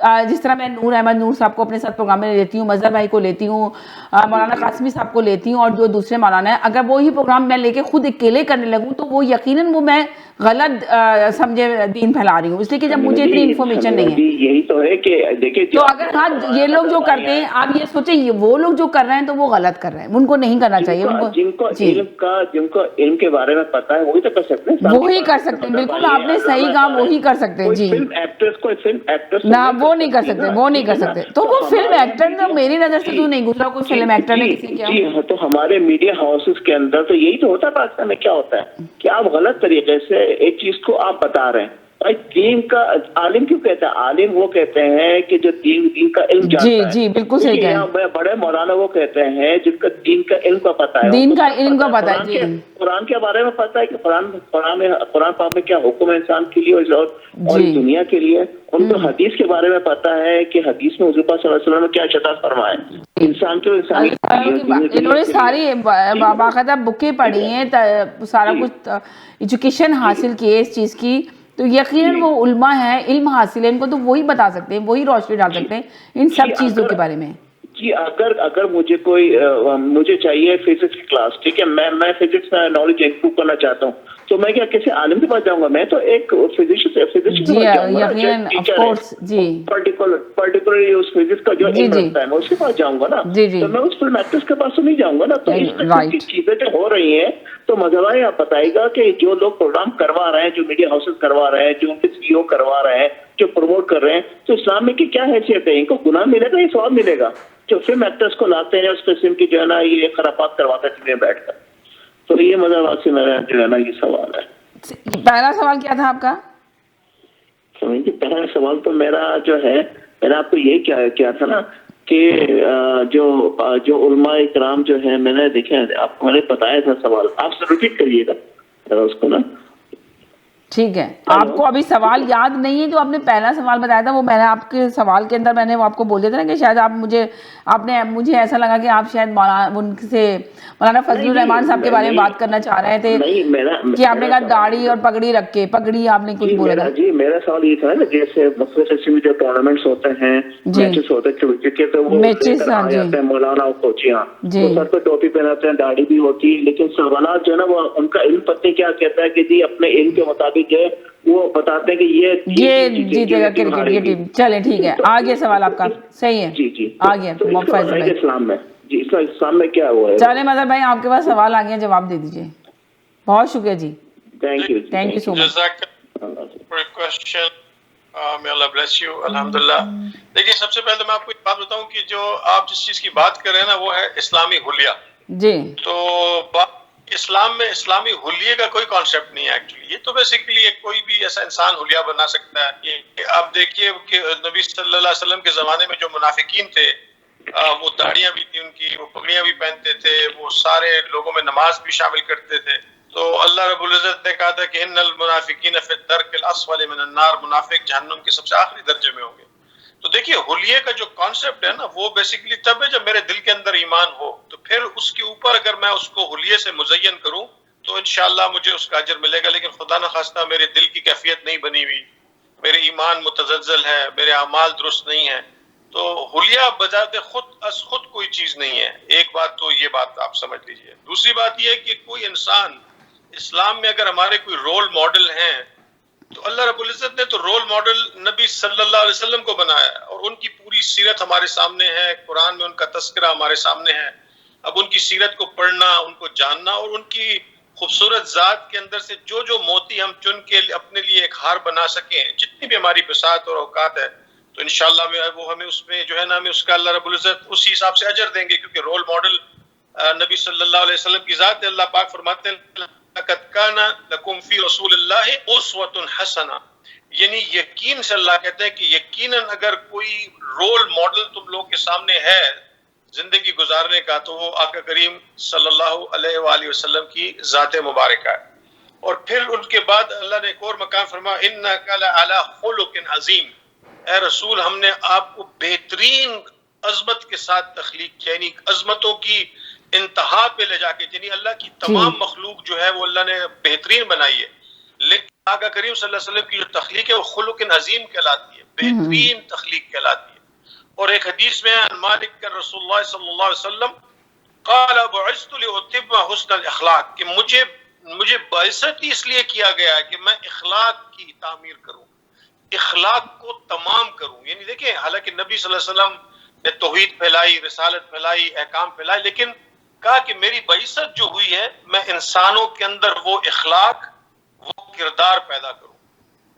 جس طرح میں نور احمد نور صاحب کو اپنے ساتھ programme میں لیتی ہوں, مظہر بھائی کو لیتی ہوں, مولانا قاسمی صاحب کو لیتی ہوں, اور جو دوسرے مولانا ہیں, اگر وہی پروگرام میں لے کے خود اکیلے کرنے لگوں تو وہ یقیناً وہ میں غلط سمجھے دین پھیلا رہی ہوں, اس لیے کہ جب مجھے اتنی انفارمیشن نہیں ہے. یہی تو ہے کہ دیکھیں, تو اگر ہاں یہ لوگ جو کرتے ہیں, آپ یہ سوچیں وہ لوگ جو کر رہے ہیں تو وہ غلط کر رہے ہیں, ان کو نہیں کرنا چاہیے. جن کو علم کے بارے میں پتا ہے وہی تو کر سکتے ہیں, وہی کر سکتے ہیں. بالکل آپ نے صحیح کہا, وہی کر سکتے ہیں. جی, فلم ایکٹریس نہ وہ نہیں کر سکتے, وہ نہیں کر سکتے. تو وہ فلم ایکٹر نے, میری نظر سے تو نہیں گزرا کوئی فلم ایکٹر نے کسی کیا. جی ہاں, تو ہمارے میڈیا ہاؤسز کے اندر تو یہی تو ہوتا ہے. پاکستان میں کیا ہوتا ہے کہ آپ غلط طریقے سے ایک چیز کو آپ بتا رہے ہیں. دین کا عالم کیوں کہتے ہیں؟ عالم وہ کہتے ہیں کہ جو دین کا علم جانتا ہے. جی بالکل صحیح کہا. بڑے مولانا وہ کہتے ہیں جن کا دین کا علم کا پتہ ہے, دین کا علم کا پتہ ہے. قرآن کے بارے میں پتہ ہے کہ قرآن پاک میں کیا حکم ہے انسان کے لیے اور دنیا کے لیے. ان کو حدیث کے بارے میں پتہ ہے کہ حدیث میں حضور پاک صلی اللہ علیہ وسلم نے کیا ارشاد فرمایا انسان کے انسانی. انہوں نے ساری باقاعدہ بکیں پڑھی ہیں, سارا کچھ ایجوکیشن حاصل کی ہے اس چیز کی, تو یقیناً وہ علماء ہیں, علم حاصل ہے ان کو, تو وہی بتا سکتے ہیں, وہی روشنی ڈال سکتے ہیں ان سب چیزوں کے بارے میں. جی اگر مجھے چاہیے فزکس کی کلاس, ٹھیک ہے, میں فزکس میں نالج امپروو کرنا چاہتا ہوں, تو میں کیا کسی عالم کے پاس جاؤں گا؟ میں تو ایک فزکس کے پاس جاؤں گا, پرٹیکولرلی اس فزکس کا جو علم رکھتا ہے میں اس کے پاس جاؤں گا نا. تو میں اس فلم ایکٹرس کے پاس تو نہیں جاؤں گا نا. تو اس طرح کی چیزیں جو ہو رہی ہیں, تو مذہب یہ آپ بتائے گا کہ جو لوگ پروگرام کروا رہے ہیں, جو میڈیا ہاؤسز کروا رہے ہیں, جو ان کے سی او کروا رہے ہیں, جو پروموٹ کر رہے ہیں, تو اسلام میں کی کیا حیثیت ہے؟ ان کو گناہ ملے گا یا ثواب ملے گا؟ جو فلم ایکٹرس کو لاتے ہیں اس قسم کی جو ہے نا یہ خرافات کرواتے ہیں بیٹھ کر. تو یہ مذہب سے میرا جو ہے نا یہ سوال ہے. پہلا سوال کیا تھا آپ کا؟ پہلا سوال تو میرا جو ہے, میں نے آپ کو یہ کیا تھا نا کہ جو علماء اکرام جو ہے, میں نے دیکھا آپ کو میں نے بتایا تھا سوال, آپ سے ریپیٹ کریے گا اس کو نا. ٹھیک ہے, آپ کو ابھی سوال یاد نہیں ہے جو آپ نے پہلا سوال بتایا تھا, وہ میں نے آپ کے سوال کے اندر میں نے وہ آپ کو بول دیا تھا نا کہ شاید آپ مجھے ایسا لگا کہ آپ شاید ان سے مولانا فضل الرحمان صاحب کے بارے میں بات کرنا چاہ رہے تھے کہ آپ نے کہا داڑھی اور پگڑی رکھ کے, پگڑی آپ نے کچھ بولا تھا. جی میرا سوال یہ تھا نا, جیسے مختلف قسم کے جو ٹورنامنٹس ہوتے ہیں, میچز ہوتے ہیں, مولانا اور کوچیاں سر پہ ٹوپی پہناتے ہیں, داڑھی بھی ہوتی ہے, لیکن سوالات جو ہے نا وہ ان کا علم پتہ کیا کہتا ہے کہ جی اپنے علم کے مطابق جو ہے وہ بتاتے ہیں کہ یہ جیتے گا کرکٹ کی ٹیم. چلیں ٹھیک ہے, آگے سوال آپ کا صحیح ہے. جی آگے اسلام میں, جی اسلام میں کیا ہوا ہے؟ چلیں مظہر بھائی آپ کے پاس سوال آ گیا, جواب دے دیجیے. بہت شکریہ جی, تھینک یو سو مچ. الحمدللہ. دیکھیے سب سے پہلے میں آپ کو ایک بات بتاؤں کہ جو آپ جس چیز کی بات کر رہے ہیں نا وہ ہے اسلامی حلیہ. جی تو اسلام میں اسلامی حلیے کا کوئی کانسیپٹ نہیں ہے ایکچولی. یہ تو بیسیکلی کوئی بھی ایسا انسان حلیہ بنا سکتا ہے. آپ دیکھیے کہ نبی صلی اللہ علیہ وسلم کے زمانے میں جو منافقین تھے, وہ داڑیاں بھی تھی ان کی, وہ پگڑیاں بھی پہنتے تھے, وہ سارے لوگوں میں نماز بھی شامل کرتے تھے. تو اللہ رب العزت نے کہا تھا کہ ان المنافقین فی الدرک الاسفل من النار, منافق جہنم کے سب سے آخری درجے میں ہوں گے. تو دیکھیے حلیے کا جو کانسیپٹ ہے نا وہ بیسیکلی تب ہے جب میرے دل کے اندر ایمان ہو, تو پھر اس کے اوپر اگر میں اس کو حلیے سے مزین کروں تو انشاءاللہ مجھے اس کا اجر ملے گا. لیکن خدا نخواستہ میرے دل کی کیفیت نہیں بنی ہوئی, میرے ایمان متزلزل ہے, میرے اعمال درست نہیں ہیں, تو حلیہ بذات خود کوئی چیز نہیں ہے. ایک بات تو یہ بات آپ سمجھ لیجئے. دوسری بات یہ ہے کہ کوئی انسان اسلام میں اگر ہمارے کوئی رول ماڈل ہیں, تو اللہ رب العزت نے تو رول ماڈل نبی صلی اللہ علیہ وسلم کو بنایا ہے, اور ان کی پوری سیرت ہمارے سامنے ہے, قرآن میں ان کا تذکرہ ہمارے سامنے ہے. اب ان کی سیرت کو پڑھنا, ان کو جاننا, اور ان کی خوبصورت ذات کے اندر سے جو موتی ہم چن کے اپنے لیے ایک ہار بنا سکیں, جتنی بھی ہماری بساط اور اوقات ہے, تو انشاءاللہ وہ ہمیں اس میں جو ہے نا ہمیں اس کا اللہ رب العزت اسی حساب سے اجر دیں گے, کیونکہ رول ماڈل نبی صلی اللہ علیہ وسلم کی ذات ہے. اللہ پاک فرماتے ہیں لقد کان لکم فی رسول اللہ اسوۃ حسنہ, یعنی یقین سے اللہ کہتے ہیں کہ یقیناً اگر کوئی رول ماڈل تم لوگ کے سامنے ہے زندگی گزارنے کا, تو وہ آقا کریم صلی اللہ علیہ وآلہ وسلم کی ذات مبارکہ ہے. اور پھر ان کے بعد اللہ نے ایک اور مقام فرمایا انک لعلی خلق عظیم, اے رسول ہم نے آپ کو بہترین عظمت کے ساتھ تخلیق کیا, یعنی عظمتوں کی انتہا پہ لے جا کے, یعنی اللہ کی تمام مخلوق جو ہے وہ اللہ نے بہترین بنائی ہے. لیکن آقا کریم صلی اللہ علیہ وسلم کی جو تخلیق ہے وہ خلق عظیم کہلاتی ہے, بہترین تخلیق کہلاتی ہے. اور ایک حدیث میں مالک کا رسول اللہ صلی اللہ علیہ وسلم قال بعثت لأتم حسن الاخلاق کہ مجھے بعثت اس لیے کیا گیا ہے کہ میں اخلاق کی تعمیر کروں, اخلاق کو تمام کروں. یعنی دیکھیں حالانکہ نبی صلی اللہ علیہ وسلم نے توحید پھیلائی, رسالت پھیلائی, احکام پھیلائے, لیکن کہا کہ میری بعثت جو ہوئی ہے میں انسانوں کے اندر وہ اخلاق, وہ کردار پیدا کروں.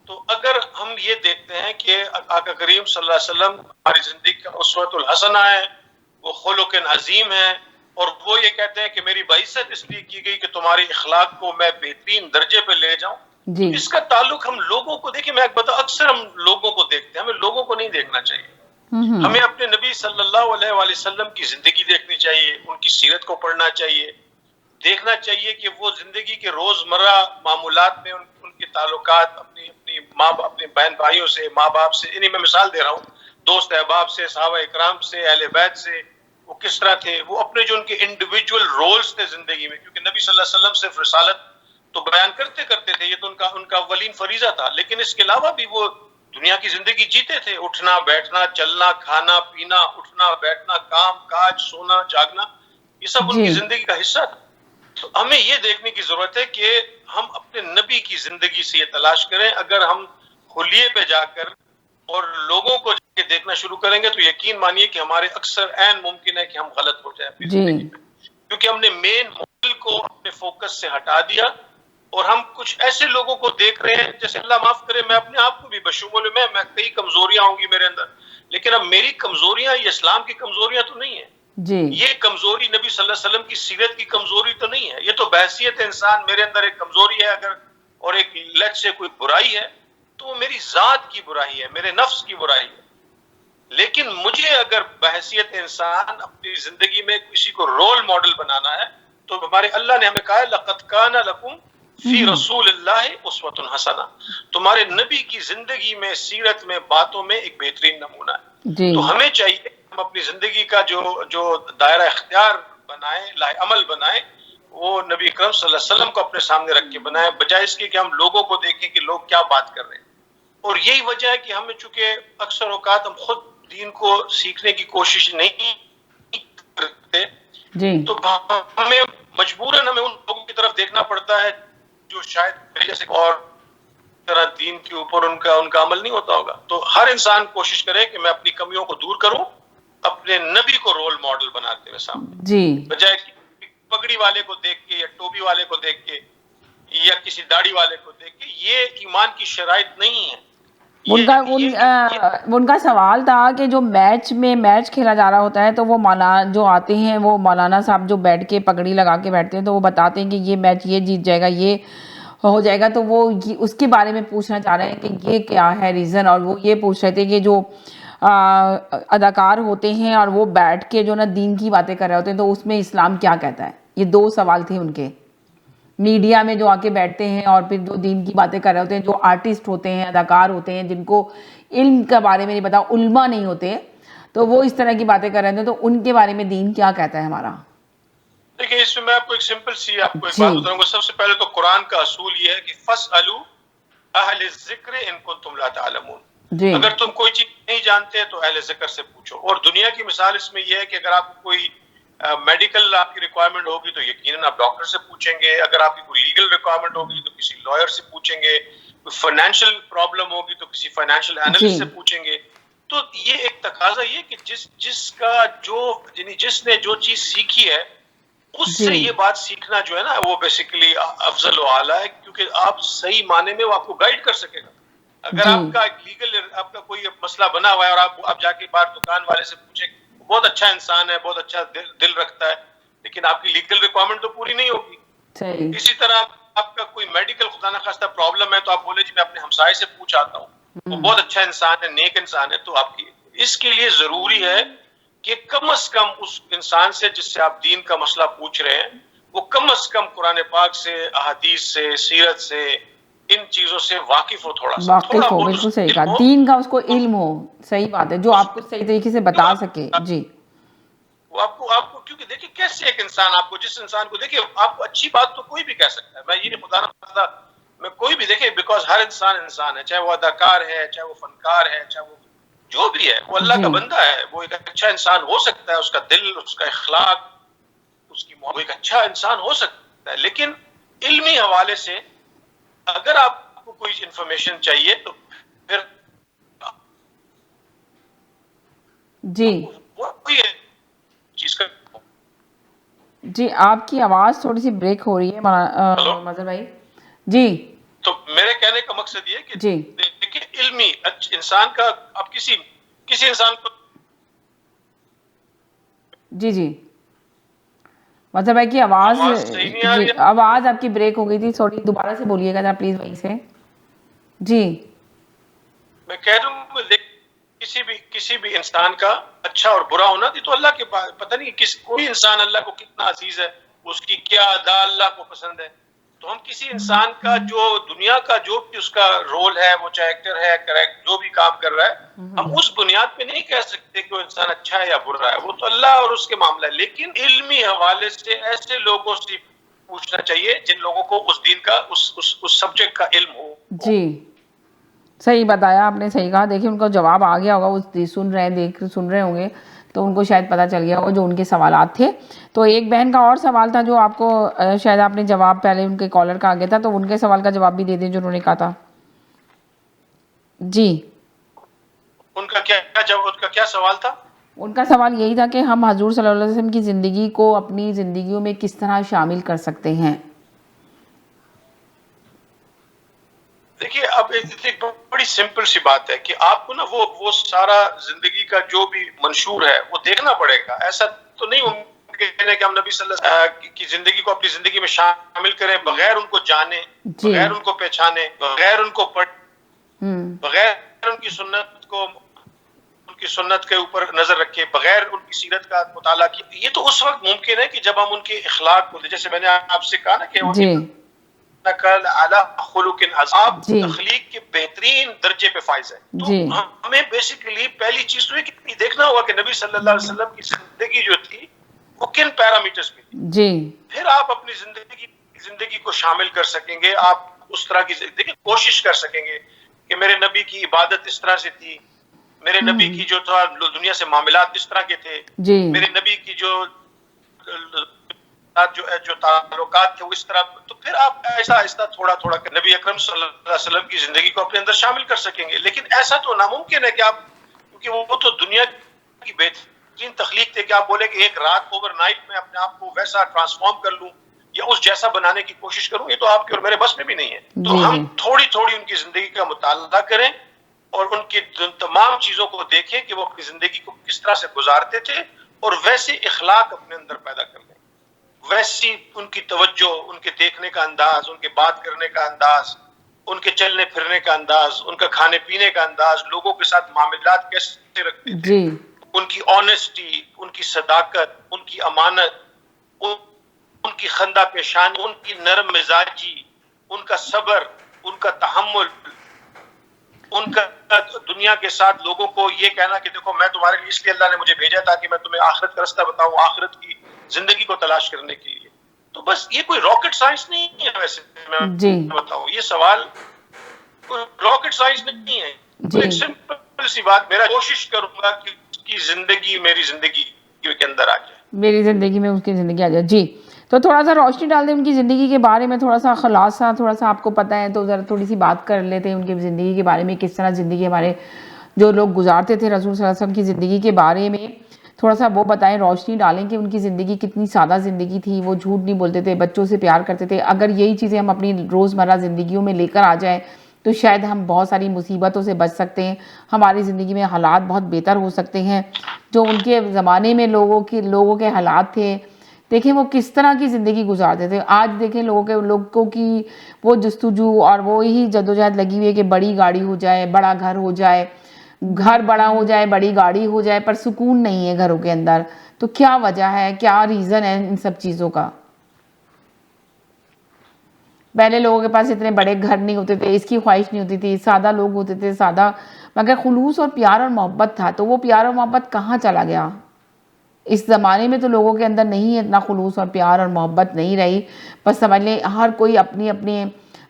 تو اگر ہم یہ دیکھتے ہیں کہ آقا کریم صلی اللہ علیہ وسلم ہماری زندگی کا اسوۃ الحسنہ ہے, وہ خلق عظیم ہے, اور وہ یہ کہتے ہیں کہ میری بعثت اس لیے کی گئی کہ تمہاری اخلاق کو میں بہترین درجے پہ لے جاؤں. جی. اس کا تعلق ہم لوگوں کو دیکھیں, میں بتا اکثر ہم لوگوں کو دیکھتے ہیں, ہمیں لوگوں کو نہیں دیکھنا چاہیے. ہمیں اپنے نبی صلی اللہ علیہ وآلہ وسلم کی زندگی دیکھنی چاہیے, ان کی سیرت کو پڑھنا چاہیے, دیکھنا چاہیے کہ وہ زندگی کے روزمرہ معمولات میں ان کے تعلقات اپنے بہن بھائیوں سے, ماں باپ سے, یعنی میں مثال دے رہا ہوں, دوست احباب سے, صحابہ اکرام سے, اہل بیت سے, وہ کس طرح تھے, وہ اپنے جو ان کے انڈیویجول رولز تھے زندگی میں, کیونکہ نبی صلی اللہ علیہ وسلم صرف رسالت تو بیان کرتے تھے, یہ تو ان کا اولین فریضہ تھا, لیکن اس کے علاوہ بھی وہ دنیا کی زندگی جیتے تھے, اٹھنا بیٹھنا, چلنا کھانا پینا, اٹھنا بیٹھنا, کام کاج, سونا جاگنا, یہ سب ان کی زندگی کا حصہ تھا. تو ہمیں یہ دیکھنے کی ضرورت ہے کہ ہم اپنے نبی کی زندگی سے یہ تلاش کریں. اگر ہم خلیے پہ جا کر اور لوگوں کو دیکھنا شروع کریں گے تو یقین مانیے کہ ہمارے اکثر عین ممکن ہے کہ ہم غلط ہو جائیں اپنی زندگی میں, کیونکہ ہم نے مین ماڈل کو اپنے فوکس سے ہٹا دیا اور ہم کچھ ایسے لوگوں کو دیکھ رہے ہیں, جیسے اللہ معاف کرے میں اپنے آپ کو بھی بشمول میں کئی کمزوریاں ہوں گی میرے اندر, لیکن اب میری کمزوریاں یہ اسلام کی کمزوریاں تو نہیں ہیں. یہ کمزوری نبی صلی اللہ علیہ وسلم کی سیرت کی کمزوری تو نہیں ہے, یہ تو بحیثیت انسان میرے اندر ایک کمزوری ہے اگر, اور ایک لت سے کوئی برائی ہے تو وہ میری ذات کی برائی ہے, میرے نفس کی برائی ہے. لیکن مجھے اگر بحیثیت انسان اپنی زندگی میں کسی کو رول ماڈل بنانا ہے تو ہمارے اللہ نے ہمیں کہا ہے لقد کان لکم فی رسول اللہ اسوۃ حسنہ, تمہارے نبی کی زندگی میں, سیرت میں, باتوں میں ایک بہترین نمونہ ہے. تو ہمیں چاہیے ہم اپنی زندگی کا جو دائرہ اختیار بنائیں, لائے عمل بنائیں, وہ نبی اکرم صلی اللہ علیہ وسلم کو اپنے سامنے رکھ کے بنائیں, بجائے اس کے کہ ہم لوگوں کو دیکھیں کہ لوگ کیا بات کر رہے ہیں. اور یہی وجہ ہے کہ ہمیں چونکہ اکثر اوقات ہم خود دین کو سیکھنے کی کوشش نہیں کرتے, تو ہمیں مجبوراً ہمیں ان لوگوں کی طرف دیکھنا پڑتا ہے جو شاید میرے جیسے اور طرح دین کے اوپر ان کا عمل نہیں ہوتا ہوگا. تو ہر انسان کوشش کرے کہ میں اپنی کمیوں کو دور کروں, اپنے نبی کو رول ماڈل بناتے ہوئے سامنے, بجائے پگڑی والے کو دیکھ کے یا ٹوپی والے کو دیکھ کے یا کسی داڑھی والے کو دیکھ کے. یہ ایمان کی شرائط نہیں ہے. ان کا سوال تھا کہ جو میچ کھیلا جا رہا ہوتا ہے تو وہ مولانا جو آتے ہیں, وہ مولانا صاحب جو بیٹھ کے پگڑی لگا کے بیٹھتے ہیں, تو وہ بتاتے ہیں کہ یہ میچ یہ جیت جائے گا, یہ ہو جائے گا, تو وہ اس کے بارے میں پوچھنا چاہ رہے ہیں کہ یہ کیا ہے ریزن. اور وہ یہ پوچھ رہے تھے کہ جو اداکار ہوتے ہیں اور وہ بیٹھ کے جو نا دین کی باتیں کر رہے ہوتے ہیں, تو اس میں اسلام کیا کہتا ہے. یہ 2 سوال تھے ان کے. میڈیا میں جو آ کے بیٹھتے ہیں اور پھر جو دین کی باتیں کر رہے ہوتے ہیں, جو آرٹسٹ ہوتے ہیں, اداکار ہوتے ہیں, جن کو علم کے بارے میں نہیں پتا, علماء نہیں ہوتے, تو وہ اس طرح کی باتیں کر رہے ہیں, تو ان کے بارے میں دین کیا کہتا ہے ہمارا. دیکھیں اس میں آپ کو ایک سمپل سی آپ کو ایک بات بتاؤں گا. سب سے پہلے تو قرآن کا اصول یہ ہے کہ فَاسْأَلُوا أَهْلَ الذِّكْرِ إِن كُنتُمْ لَا تَعْلَمُونَ. اگر تم کوئی چیز نہیں جانتے تو اہل ذکر سے پوچھو. اور دنیا کی مثال اس میں یہ ہے کہ اگر آپ کو کوئی میڈیکل آپ کی ریکوائرمنٹ ہوگی تو یقیناً آپ ڈاکٹر سے پوچھیں گے, اگر آپ کی کوئی لیگل ریکوائرمنٹ ہوگی تو کسی لائر سے پوچھیں گے, کوئی فائنینشیل پرابلم ہوگی تو کسی فائنینشیل اینالسٹ سے پوچھیں گے. تو یہ ایک تقاضا یہ کہ جس نے جو چیز سیکھی ہے اس سے یہ بات سیکھنا جو ہے نا وہ بیسیکلی افضل و اعلیٰ ہے, کیونکہ آپ صحیح معنی میں وہ آپ کو گائیڈ کر سکے گا. اگر آپ کا لیگل آپ کا کوئی مسئلہ بنا ہوا ہے اور آپ جا کے باہر دکان والے سے پوچھیں, بہت اچھا انسان ہے, بہت اچھا دل رکھتا ہے, لیکن آپ کی لیگل ریکوائرمنٹ تو پوری نہیں ہوگی. اسی طرح آپ کا کوئی میڈیکل خدا نخواستہ پرابلم ہے تو آپ بولے جی میں اپنے ہمسائے سے پوچھ آتا ہوں, وہ بہت اچھا انسان ہے, نیک انسان ہے, تو آپ کی اس کے لیے ضروری ہے کہ کم از کم اس انسان سے جس سے آپ دین کا مسئلہ پوچھ رہے ہیں وہ کم از کم قرآن پاک سے, احادیث سے, سیرت سے, ان چیزوں سے واقف ہو, تھوڑا سا واقف ہو. بالکل صحیح کہا, دین کا اس کو علم ہو, صحیح بات ہے, جو آپ کو صحیح طریقے سے بتا سکے. جی وہ آپ کو کیونکہ دیکھیں کیسے ایک انسان آپ کو, جس انسان کو دیکھیں آپ کو اچھی بات تو کوئی بھی کہہ سکتا ہے, میں یہ نہیں خدا نہ میں کوئی بھی دیکھیں بیکاز ہر انسان ہے, چاہے وہ اداکار ہے, چاہے وہ فنکار ہے, چاہے وہ جو بھی ہے, وہ اللہ کا بندہ ہے, وہ ایک اچھا انسان ہو سکتا ہے, اس کا دل, اس کا اخلاق, اس کی وہ ایک اچھا انسان ہو سکتا ہے. لیکن علمی حوالے سے اگر آپ کو کوئی انفارمیشن چاہیے تو پھر جی وہی ہے چیز کا. جی آپ کی آواز تھوڑی سی بریک ہو رہی ہے مظہر بھائی. جی تو میرے کہنے کا مقصد یہ کہ جی دیکھیں علمی انسان کا, اب کسی انسان کو جی مظہر بھائی کی آواز صحیح نہیں آ رہی جی آواز آپ کی بریک ہو گئی تھی, تھوڑی دوبارہ سے بولیے گا پلیز وہیں سے. جی میں کہہ رہا ہوں کسی بھی انسان کا اچھا اور برا ہونا تو اللہ کے پاس پتہ نہیں کوئی انسان اللہ کو کتنا عزیز ہے, اس کی کیا ادا اللہ کو پسند ہے. تو ہم کسی انسان کا جو دنیا کا جو بھی اس کا رول ہے, وہ چاہے ایکٹر ہے, کریکٹ جو بھی کام کر رہا ہے, ہم اس بنیاد پہ نہیں کہہ سکتے کہ وہ انسان اچھا ہے یا برا ہے, وہ تو اللہ اور اس کے معاملہ ہے. لیکن علمی حوالے سے ایسے لوگوں سے پوچھنا چاہیے جن لوگوں کو اس دین کا اس سبجیکٹ کا علم ہو. جی صحیح بتایا آپ نے, صحیح کہا. دیکھیں ان کو جواب آ گیا ہوگا, وہ سن رہے ہوں گے تو ان کو شاید پتہ چل گیا ہوگا جو ان کے سوالات تھے. تو ایک بہن کا اور سوال تھا جو آپ کو شاید آپ نے جواب پہلے ان کے کالر کا آ گیا تھا, تو ان کے سوال کا جواب بھی دے دیں جو انہوں نے کہا تھا. جی ان کا کیا سوال تھا؟ ان کا سوال یہی تھا کہ ہم حضور صلی اللہ علیہ وسلم کی زندگی کو اپنی زندگیوں میں کس طرح شامل کر سکتے ہیں. دیکھیے اب ایک بڑی سمپل سی بات ہے کہ آپ کو نا وہ سارا زندگی کا جو بھی منشور ہے وہ دیکھنا پڑے گا. ایسا تو نہیں ممکن ہے کہ ہم نبی صلی اللہ علیہ وسلم کی زندگی کو اپنی زندگی میں شامل کریں بغیر ان کو جانے, بغیر ان کو پہچانے, بغیر ان کو بغیر ان کی سنت کے اوپر نظر رکھے, بغیر ان کی سیرت کا مطالعہ کیے. یہ تو اس وقت ممکن ہے کہ جب ہم ان کے اخلاق کو, جیسے میں نے آپ سے کہا نا کہ نقل اعلی خلق عذاب تخلیق کے بہترین درجے پہ فائز ہے. تو ہمیں بیسیکلی پہلی چیز تو یہ دیکھنا ہوگا کہ نبی صلی اللہ علیہ وسلم کی زندگی جو تھی وہ کن پیرامیٹرز پہ تھی. پھر آپ اپنی زندگی کو شامل کر سکیں گے. آپ اس طرح کی دیکھیں کوشش کر سکیں گے کہ میرے نبی کی عبادت اس طرح سے تھی, میرے نبی کی جو تھا دنیا سے معاملات اس طرح کے تھے, میرے نبی کی جو تعلقات تھے وہ اس طرح. تو پھر آپ ایسا آہستہ تھوڑا تھوڑا نبی اکرم صلی اللہ علیہ وسلم کی زندگی کو اپنے اندر شامل کر سکیں گے. لیکن ایسا تو ناممکن ہے کہ آپ, کیونکہ وہ تو دنیا کی بہترین تخلیق تھے کہ آپ بولے کہ ایک رات اوور نائٹ میں اپنے آپ کو ویسا ٹرانسفارم کر لوں یا اس جیسا بنانے کی کوشش کروں, یہ تو آپ کے اور میرے بس میں بھی نہیں ہے. تو ہم تھوڑی تھوڑی ان کی زندگی کا مطالعہ کریں اور ان کی تمام چیزوں کو دیکھیں کہ وہ اپنی زندگی کو کس طرح سے گزارتے تھے, اور ویسے اخلاق اپنے اندر پیدا کر لیں, ویسی ان کی توجہ, ان کے دیکھنے کا انداز, ان کے بات کرنے کا انداز, ان کے چلنے پھرنے کا انداز, ان کا کھانے پینے کا انداز, لوگوں کے ساتھ معاملات کیسے رکھتے تھے, ان کی آنیسٹی, ان کی صداقت, ان کی امانت, ان کی خندہ پیشانی, ان کی نرم مزاجی, ان کا صبر, ان کا تحمل, ان کا دنیا کے ساتھ لوگوں کو یہ کہنا کہ دیکھو میں تمہارے لیے اس لیے اللہ نے مجھے بھیجا تھا کہ میں تمہیں آخرت کا رستہ بتاؤں, آخرت کی زندگی کو تلاش کرنے کے لیے. تو بس یہ کوئی راکٹ سائنس نہیں ہے. ویسے میں بتاؤں یہ سوال کوئی راکٹ سائنس نہیں ہے, ایک سمپل سی بات. میرا کوشش کروں گا کہ اس کی زندگی میری زندگی کے اندر آ جائے, میری زندگی میں اس کی زندگی آ جائے. جی تو تھوڑا سا روشنی ڈال دیں ان کی زندگی کے بارے میں, تھوڑا سا خلاصہ, تھوڑا سا آپ کو پتہ ہے تو ذرا تھوڑی سی بات کر لیتے ہیں ان کی زندگی کے بارے میں, کس طرح زندگی ہمارے جو لوگ گزارتے تھے رسول صلی اللہ علیہ وسلم کی زندگی کے بارے میں تھوڑا سا وہ بتائیں, روشنی ڈالیں کہ ان کی زندگی کتنی سادہ زندگی تھی. وہ جھوٹ نہیں بولتے تھے, بچوں سے پیار کرتے تھے. اگر یہی چیزیں ہم اپنی روزمرہ زندگیوں میں لے کر آ جائیں تو شاید ہم بہت ساری مصیبتوں سے بچ سکتے ہیں, ہماری زندگی میں حالات بہت بہتر ہو سکتے ہیں. جو ان کے زمانے میں لوگوں کے حالات تھے, دیکھیں وہ کس طرح کی زندگی گزارتے تھے. آج دیکھیں لوگوں کی وہ جستجو اور وہی جدوجہد لگی ہوئی ہے کہ بڑی گاڑی ہو جائے, بڑا گھر ہو جائے, گھر بڑا ہو جائے, بڑی گاڑی ہو جائے, پر سکون نہیں ہے گھروں کے اندر. تو کیا وجہ ہے, کیا ریزن ہے ان سب چیزوں کا؟ پہلے لوگوں کے پاس اتنے بڑے گھر نہیں ہوتے تھے, اس کی خواہش نہیں ہوتی تھی, سادہ لوگ ہوتے تھے, سادہ مگر خلوص اور پیار اور محبت تھا. تو وہ پیار اور محبت کہاں چلا گیا؟ اس زمانے میں تو لوگوں کے اندر نہیں ہے اتنا خلوص اور پیار اور محبت نہیں رہی. بس سمجھ لیں ہر کوئی اپنی